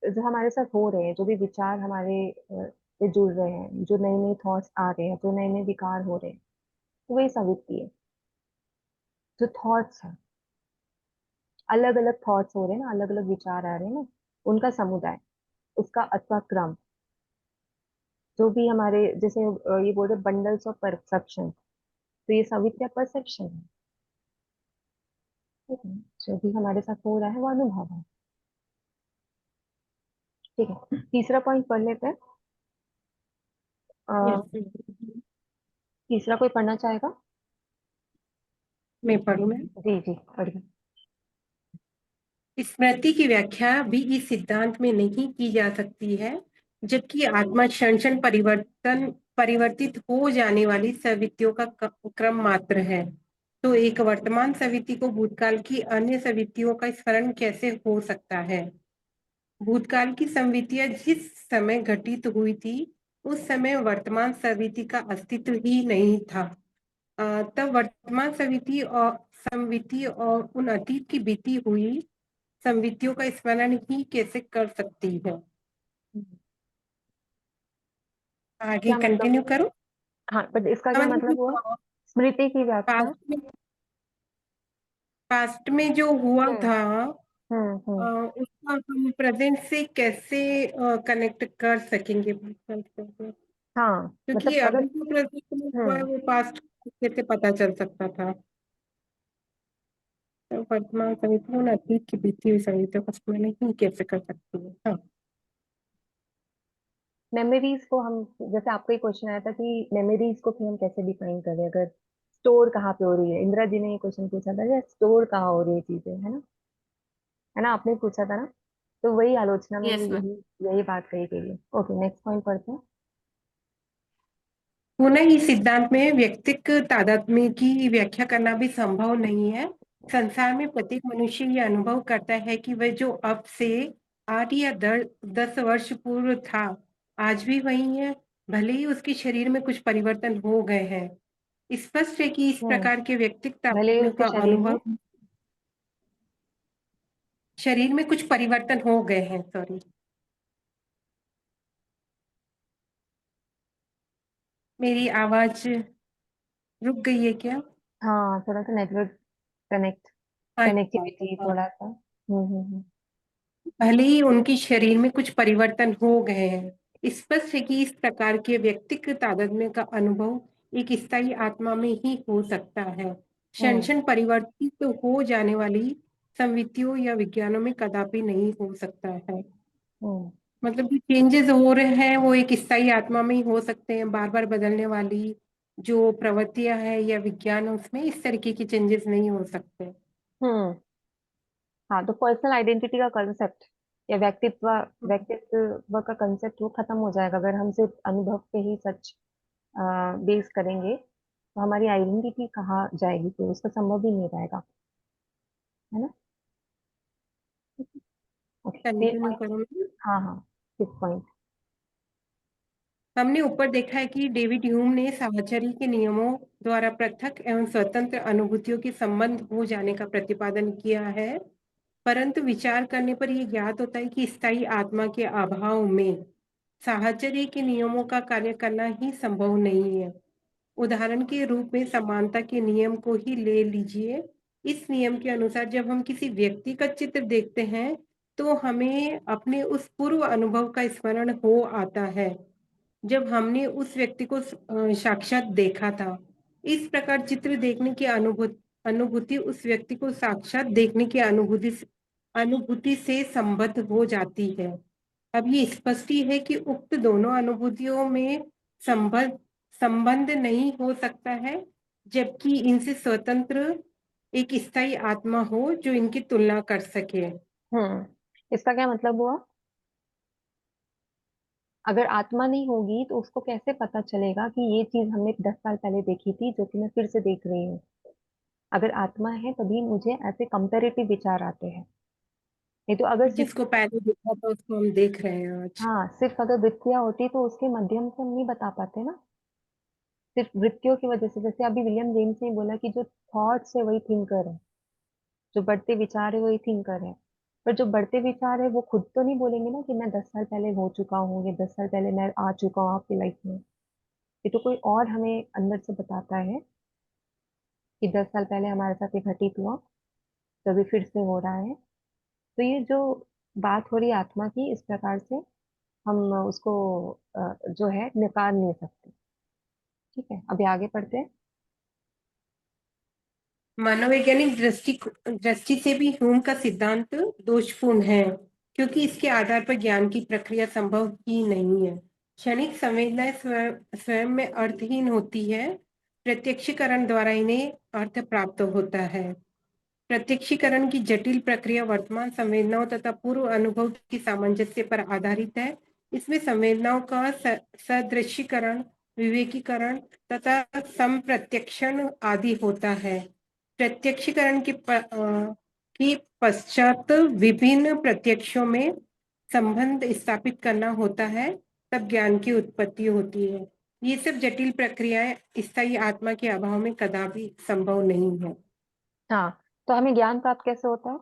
जो हमारे साथ हो रहे हैं, जो भी विचार हमारे से जुड़ रहे हैं, जो नए नए थॉट्स आ रहे हैं, जो नए नए विकार हो रहे हैं, तो वही सवित्ती है। जो थॉट्स हैं, अलग अलग थॉट्स हो रहे हैं ना, अलग अलग विचार आ रहे हैं ना, उनका समुदाय, उसका अथवा क्रम, जो भी हमारे जैसे ये बोल रहे बंडल्स ऑफ परसेप्शन, तो ये सवित्या परसेप्शन है। ठीक है? जो भी हमारे साथ हो रहा है वो अनुभव है। ठीक है, तीसरा पॉइंट पढ़ लेते हैं। अ, यस, तीसरा कोई पढ़ना चाहेगा? मैं पढ़ूँ मैं। जी जी पढ़िए। स्मृति की व्याख्या भी इस सिद्धांत में नहीं की जा सकती है, जबकि आत्मा क्षण क्षण परिवर्तित हो जाने वाली सवित्तियों का क्रम मात्र है। तो एक वर्तमान सवित्ति को भूतकाल की अन्य सवित्तियों का स्मरण कैसे हो सकता है? भूतकाल की संवित्तियां जिस समय घटित हुई थी, उस समय वर्तमान सवित्ति का अस्तित्व ही नहीं था। तब वर्तमान संवित्ति और उन अतीत की बीती हुई संवित्तियों का स्मरण ही कैसे कर सकती है? आगे क्या मतलब कंटिन्यू हुआ? करूं? हाँ, बट इसका क्या मतलब हुआ? स्मृति की व्याख्या। पास्ट में पास्ट में जो हुआ हम्म था, हम्म। उसका हम प्रेजेंट से कैसे कनेक्ट कर सकेंगे? हाँ क्योंकि मतलब अगर, अभी जो प्रेजेंट में हुआ है हम्म वो पास्ट कैसे पता चल सकता था? तो वर्तमान सवित्तियों और अतीत की बीती हुई सवित्तियों का स्मरण ही कैसे कर सकती है? हाँ, मेमोरीज को हम, जैसे आपका एक क्वेश्चन आया था कि मेमोरीज को फिर हम कैसे डिफाइन करें, अगर स्टोर कहाँ पे हो रही है। इंदिरा जी ने ये क्वेश्चन पूछा था कि स्टोर कहाँ हो रही है चीजें, है ना? है ना, आपने पूछा था ना? तो वही आलोचना में भी यस मैम। यही यही बात कही गई है। ओके, नेक्स्ट पॉइंट पढ़ते हैं। पुनः इस सिद्धांत में व्यक्तिक तादात्म्य की व्याख्या करना भी संभव नहीं है। संसार में प्रत्येक मनुष्य ये अनुभव करता है कि वह जो अब से 8 या 10 वर्ष पूर्व था, आज भी वही है, भले ही उसके शरीर में कुछ परिवर्तन हो गए हैं। स्पष्ट है कि इस हम्म प्रकार के व्यक्तिक भले ही तादात्म्य उसके का शरीर में, अनुभव, शरीर में कुछ परिवर्तन हो गए हैं, सॉरी, मेरी आवाज रुक गई है क्या? हाँ थोड़ा सा नेटवर्क कनेक्ट अच्छा, कनेक्टिविटी हाँ। थोड़ा सा। हम्म। भले ही उनके शरीर में कुछ परिवर्तन हो गए हैं, स्पष्ट है कि इस प्रकार के व्यक्तिगत तादात्म्य का अनुभव एक स्थायी आत्मा में ही हो सकता है। क्षण हम्म क्षण परिवर्तित हो जाने वाली संवित्तियों या विज्ञानों में कदापि नहीं हो सकता है। हम्म मतलब जो चेंजेस हो रहे हैं वो एक स्थायी आत्मा में ही हो सकते हैं। बार बार बदलने वाली जो प्रवृत्तियां हैं या विज्ञान, उसमें इस तरीके की चेंजेस नहीं हो सकते। हम्म। हाँ, तो पर्सनल आइडेंटिटी का कंसेप्ट या व्यक्तित्व व्यक्तित्व का कंसेप्ट वो खत्म हो जाएगा अगर हम सिर्फ अनुभव पे ही सच बेस करेंगे। तो हमारी आइडेंटिटी कहाँ जाएगी? तो उसका संभव ही नहीं रहेगा, है ना? ओके, तो ये कंटिन्यू पॉइंट। करूँ? हाँ हाँ, फिफ्थ पॉइंट। हमने ऊपर देखा है कि डेविड ह्यूम ने साहचर्य के नियमों द्वारा पृथक एवं स्वतंत्र अनुभूतियों के संबंध हो जाने का प्रतिपादन किया है, परंतु विचार करने पर यह ज्ञात होता है कि स्थायी आत्मा के अभाव में साहचर्य के नियमों का कार्य करना ही संभव नहीं है। उदाहरण के रूप में समानता के नियम को ही ले लीजिए। इस नियम के अनुसार जब हम किसी व्यक्ति का चित्र देखते हैं, तो हमें अपने उस पूर्व अनुभव का स्मरण हो आता है जब हमने उस व्यक्ति को साक्षात देखा था। इस प्रकार चित्र देखने की अनुभूति उस व्यक्ति को साक्षात देखने की अनुभूति से संबद्ध हो जाती है। अब ये स्पष्ट ही है कि उक्त दोनों अनुभूतियों में संबंध संबंध नहीं हो सकता है, जबकि इनसे स्वतंत्र एक स्थायी आत्मा हो जो इनकी तुलना कर सके। इसका क्या मतलब हुआ? अगर आत्मा नहीं होगी तो उसको कैसे पता चलेगा कि ये चीज हमने 10 साल पहले देखी थी जो कि मैं फिर से देख रही हूँ? अगर आत्मा है तभी मुझे ऐसे कंपेरेटिव विचार आते हैं। नहीं तो अगर सिर्फ, जिसको पहले देखा था उसको हम देख रहे हैं आज। हाँ सिर्फ अगर वृत्तियां होती तो उसके माध्यम से हम नहीं बता पाते ना। सिर्फ वृत्तियों की वजह से, जैसे अभी विलियम जेम्स ने बोला कि जो थॉट्स है वही थिंकर है, जो बढ़ते विचार है वही थिंकर है। पर जो बढ़ते विचार है वो खुद तो नहीं बोलेंगे ना कि मैं 10 साल पहले हो चुका हूँ, या 10 साल पहले मैं आ चुका हूँ आपकी लाइफ में। ये तो कोई और हमें अंदर से बताता है कि 10 साल पहले हमारे साथ ये घटित हुआ, तो अभी फिर से हो रहा है। तो ये जो बात हो रही है आत्मा की, इस प्रकार से हम उसको जो है नकार नहीं सकते। ठीक है, अभी आगे पढ़ते हैं। मनोवैज्ञानिक दृष्टि से भी ह्यूम का सिद्धांत दोषपूर्ण है, क्योंकि इसके आधार पर ज्ञान की प्रक्रिया संभव ही नहीं है। क्षणिक संवेदनाएं स्वयं में अर्थहीन होती है, प्रत्यक्षीकरण द्वारा इन्हें अर्थ प्राप्त होता है। प्रत्यक्षीकरण की जटिल प्रक्रिया वर्तमान संवेदनाओं तथा पूर्व अनुभव की सामंजस्य पर आधारित है। इसमें संवेदनाओं का सदृशीकरण, विवेकीकरण तथा संप्रत्यक्षण आदि होता है। प्रत्यक्षीकरण की पश्चात विभिन्न प्रत्यक्षों में संबंध स्थापित करना होता है, तब ज्ञान की उत्पत्ति होती है। ये सब जटिल प्रक्रियाएं स्थायी आत्मा के अभाव में कदापि संभव नहीं है। हाँ, तो हमें ज्ञान प्राप्त कैसे होता है?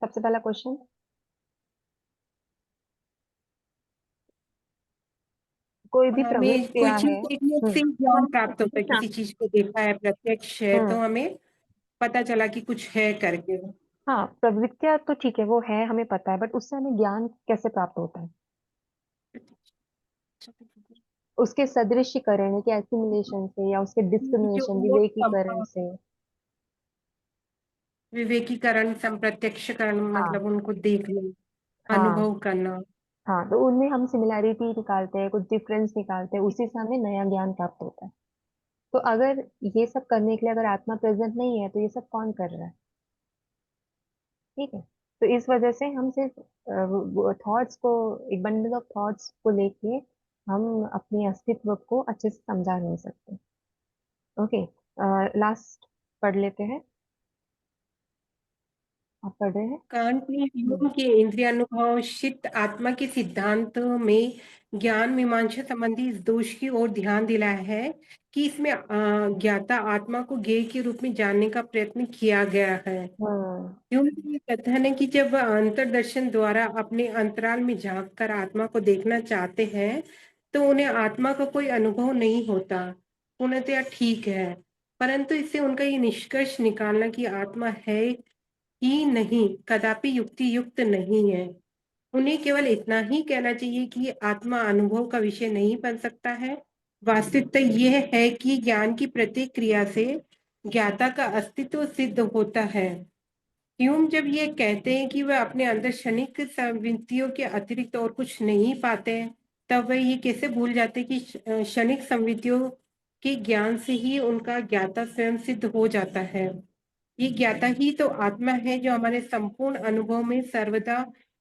सबसे पहला क्वेश्चन, कोई भी हमें कोई प्रवृत्तियां चीज है। देखने से हम्म। ज्ञान प्राप्त होता है, किसी चीज को देखा है, प्रत्यक्ष है, तो हम्म। हमें पता चला कि कुछ है करके। हाँ, प्रवृत्तियां तो ठीक है, वो है, हमें पता है, बट उससे हमें ज्ञान कैसे प्राप्त होता है? उसके सदृशीकरण के एसिमिलेशन से, या उसके जो डिस्क्रिमिनेशन, वो विवेकीकरण से। विवेकीकरण, संप्रत्यक्षकरण, हाँ। मतलब उनको देखना, हाँ। अनुभव करना। हाँ, तो उनमें हम सिमिलैरिटी निकालते हैं, कुछ डिफरेंस निकालते हैं, उसी से हमें नया ज्ञान प्राप्त होता है। तो अगर ये सब करने के लिए अगर आत्मा प्रेजेंट नहीं है, तो ये सब कौन कर रहा है? ठीक है। तो इस वजह से हम सिर्फ थॉट्स को, एक बंडल ऑफ थॉट्स को लेके हम अपने अस्तित्व को अच्छे से समझा नहीं सकते। ओके, लास्ट पढ़ लेते हैं। आप पढ़ रहे हैं? कांट ने हम्म। ह्यूम के इंद्रियानुभवशित आत्मा के सिद्धांत में ज्ञान मीमांसा संबंधी इस दोष की ओर ध्यान दिलाया है कि इसमें ज्ञाता आत्मा को ज्ञेय के रूप में जानने का प्रयत्न किया गया है। हम्म। ह्यूम का ये कथन है कि जब अंतर्दर्शन द्वारा अपने अंतराल में झांक कर आत्मा को देखना चाहते हैं, तो उन्हें आत्मा का कोई अनुभव नहीं होता। पूर्णतया ठीक है, परंतु इससे उनका ये निष्कर्ष निकालना कि आत्मा है ही नहीं कदापि युक्ति युक्त नहीं है। उन्हें केवल इतना ही कहना चाहिए कि आत्मा अनुभव का विषय नहीं बन सकता है। वास्तविकता यह है कि ज्ञान की प्रत्येक क्रिया से ज्ञाता का अस्तित्व सिद्ध होता है। ह्यूम जब ये कहते हैं कि वह अपने अंदर क्षणिक संवृत्तियों के अतिरिक्त और कुछ नहीं पाते हैं, तब वह ये कैसे भूल जाते हैं कि क्षणिक संवृत्तियों के ज्ञान से ही उनका ज्ञाता स्वयं सिद्ध हो जाता है। ये ज्ञाता ही तो आत्मा है जो हमारे संपूर्ण अनुभव में सर्वदा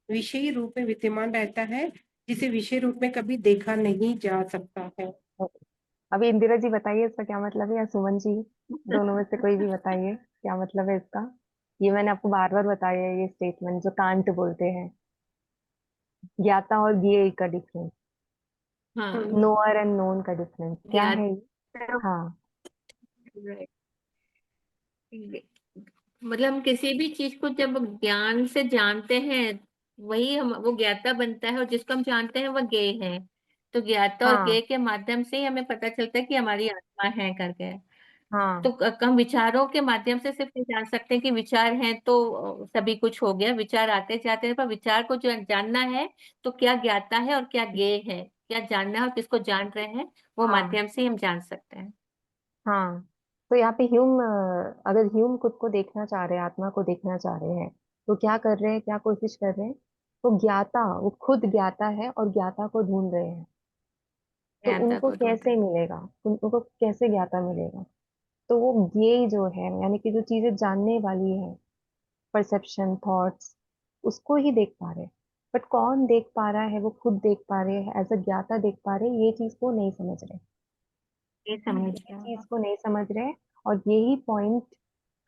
विषयी रूप में विद्यमान रहता है, जिसे विषय रूप में कभी देखा नहीं जा सकता है। अभी इंदिरा जी बताइए इसका क्या मतलब है, या सुमन जी, दोनों में से कोई भी बताइए क्या मतलब है इसका। ये मैंने आपको बार बार बताया है, ये स्टेटमेंट जो कांट बोलते हैं, ज्ञाता और ज्ञेय का डिफरेंस, हाँ, नोअर एंड नोन का डिफरेंस क्या ज्ञात। है ये? हाँ। मतलब हम किसी भी चीज को जब ज्ञान से जानते हैं, वही हम वो ज्ञाता बनता है, और जिसको हम जानते हैं वह ज्ञेय है। तो ज्ञाता और ज्ञेय हाँ। के माध्यम से ही हमें पता चलता है कि हमारी आत्मा है करके। तो हाँ। हम विचारों के माध्यम से सिर्फ ये जान सकते हैं कि विचार हैं, तो सभी कुछ हो गया। विचार आते जाते हैं, पर विचार को जो जानना है, तो क्या ज्ञाता है और क्या ज्ञेय है, क्या जानना है और किसको जान रहे हैं, वो हाँ। माध्यम से ही हम जान सकते हैं। हाँ, तो यहाँ पे ह्यूम, अगर ह्यूम खुद को देखना चाह रहे हैं, आत्मा को देखना चाह रहे हैं, तो क्या कर रहे हैं, क्या कोशिश कर रहे हैं? तो ज्ञाता, वो खुद ज्ञाता है और ज्ञाता को ढूंढ रहे हैं। तो ज्ञाता उनको को ढूंढते कैसे हैं। मिलेगा? उनको कैसे ज्ञाता मिलेगा? तो वो ज्ञेय जो है, यानी कि जो चीजें जानने वाली है, परसेप्शन, थॉट्स, उसको ही देख पा रहे हैं। बट कौन देख पा रहा है? वो खुद देख पा रहे हैं, एज अ ज्ञाता देख पा रहे हैं, ये चीज को नहीं समझ रहे। ये समझ ये गया। चीज को नहीं समझ रहे। और यही पॉइंट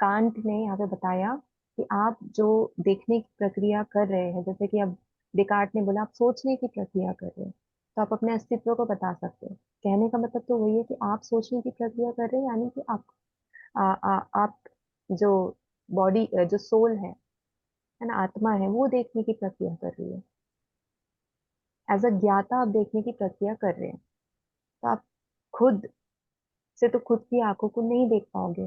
कांट ने यहाँ पे बताया कि आप जो देखने की प्रक्रिया कर रहे हैं, जैसे कि अब डिकार्ट ने बोला आप सोचने की प्रक्रिया कर रहे हैं, तो आप अपने अस्तित्व को बता सकते हो। कहने का मतलब तो वही है कि आप सोचने की प्रक्रिया कर रहे हैं, यानी कि आप जो बॉडी, जो सोल है ना, आत्मा है, वो देखने की प्रक्रिया कर रही है। एज अ ज्ञाता आप देखने की प्रक्रिया कर रहे हैं। तो आप खुद से तो खुद की आंखों को नहीं देख पाओगे,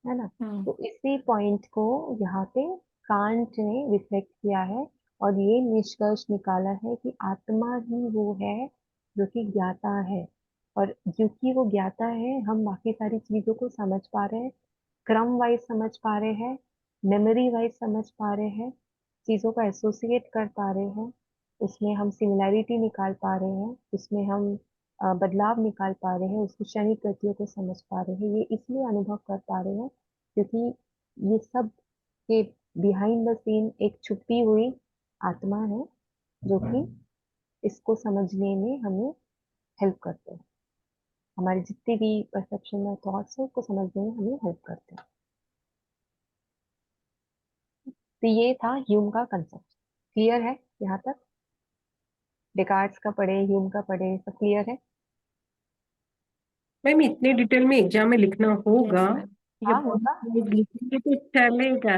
है ना। हम्म। तो इसी पॉइंट को यहाँ पे कांट ने रिफ्लेक्ट किया है, और ये निष्कर्ष निकाला है कि आत्मा ही वो है जो कि ज्ञाता है। और क्योंकि वो ज्ञाता है, हम बाकी सारी चीजों को समझ पा रहे हैं, क्रम वाइज समझ पा रहे हैं, मेमोरी वाइज समझ पा रहे हैं, चीजों का एसोसिएट कर पा रहे हैं, उसमें हम सिमिलैरिटी निकाल पा रहे हैं, उसमें हम बदलाव निकाल पा रहे हैं, उसकी क्षणिक गतियों को समझ पा रहे हैं। ये इसलिए अनुभव कर पा रहे हैं क्योंकि ये सब के बिहाइंड द सीन एक छुपी हुई आत्मा है जो कि इसको समझने में हमें हेल्प करते हैं। हमारी जितनी भी परसेप्शन और थॉट्स है उसको समझने में हमें हेल्प करते हैं। तो ये था ह्यूम का कंसेप्ट। क्लियर है यहाँ तक? डेकार्ट्स का पढ़े, ह्यूम का पढ़े, सब क्लियर है? मैम इतने डिटेल में एग्जाम में लिखना होगा? ये हाँ बहुत होगा। लिखेंगे तो चलेगा?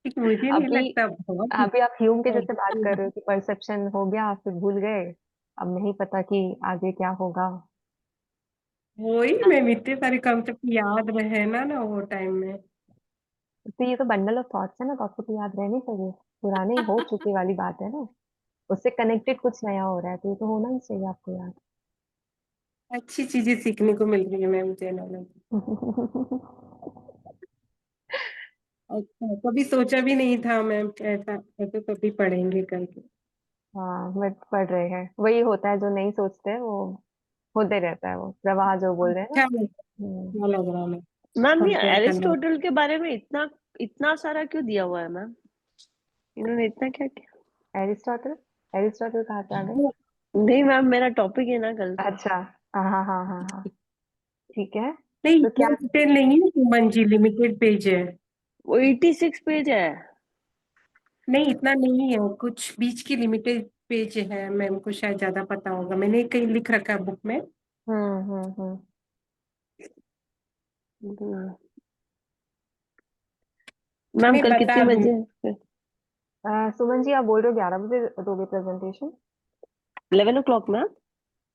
लेकिन मुझे नहीं अभी लगता बहुत अभी आप ह्यूम के जैसे बात कर होगा। रहे हो कि परसेप्शन हो गया फिर भूल गए, अब नहीं पता कि आगे क्या होगा। वही मैम, इतने सारे कॉन्सेप्ट याद रहे ना वो टाइम में। तो ये तो बंडल ऑफ थॉट्स है ना, तो आपको तो याद रहनी चाहिए। पुराने हो चुकी वाली बात है ना, उससे कनेक्टेड कुछ नया हो रहा है, तो ये तो होना ही चाहिए आपको याद। अच्छी चीजें सीखने को मिल रही है मैम चैनल में। अच्छा, कभी सोचा भी नहीं था मैम ऐसा ऐसे कभी पढ़ेंगे करके। हाँ बट पढ़ रहे हैं, वही होता है जो नहीं सोचते वो होते रहता है, वो प्रवाह जो बोल रहे हैं ना। अच्छा हम्म। लग रहा है मैम ये कंपेयर करना। एरिस्टोटल के बारे में इतना इतना सारा क्यों दिया हुआ है मैम? इन्होंने इतना क्या किया? एरिस्टोटल, एरिस्टोटल कहाँ से आ गए? नहीं मैम, मेरा टॉपिक है ना कल का। अच्छा, हाँ हाँ हाँ हाँ हाँ, ठीक है। नहीं तो क्या? इतना डिटेल नहीं है सुमन जी, लिमिटेड पेज है। वो 86 पेज है। नहीं इतना नहीं है, कुछ बीच की लिमिटेड पेज है, मैम को शायद ज्यादा पता होगा, मैंने कहीं लिख रखा है बुक में। हम्म। मैम मैं कल कितने बता दूं। बजे? सुमन जी आप बोल रहे हो 11 बजे दोगे प्रेजेंटेशन? 11 o'clock ma'am.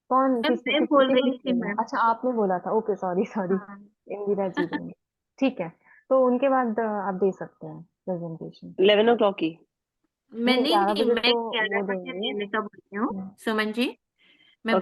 कौन, मैम किसने मैं बोल किसने रही थी बोला? मैम। अच्छा आपने बोला था, ओके सॉरी सॉरी। हाँ। इंदिरा जी देंगे, ठीक है। तो उनके बाद आप दे सकते हैं प्रेजेंटेशन। 11 o'clock की। मैं नहीं, नहीं 11 बजे मैं तो 11 वो बजे देंगे। देने का बोल रही हूँ, सुमन जी।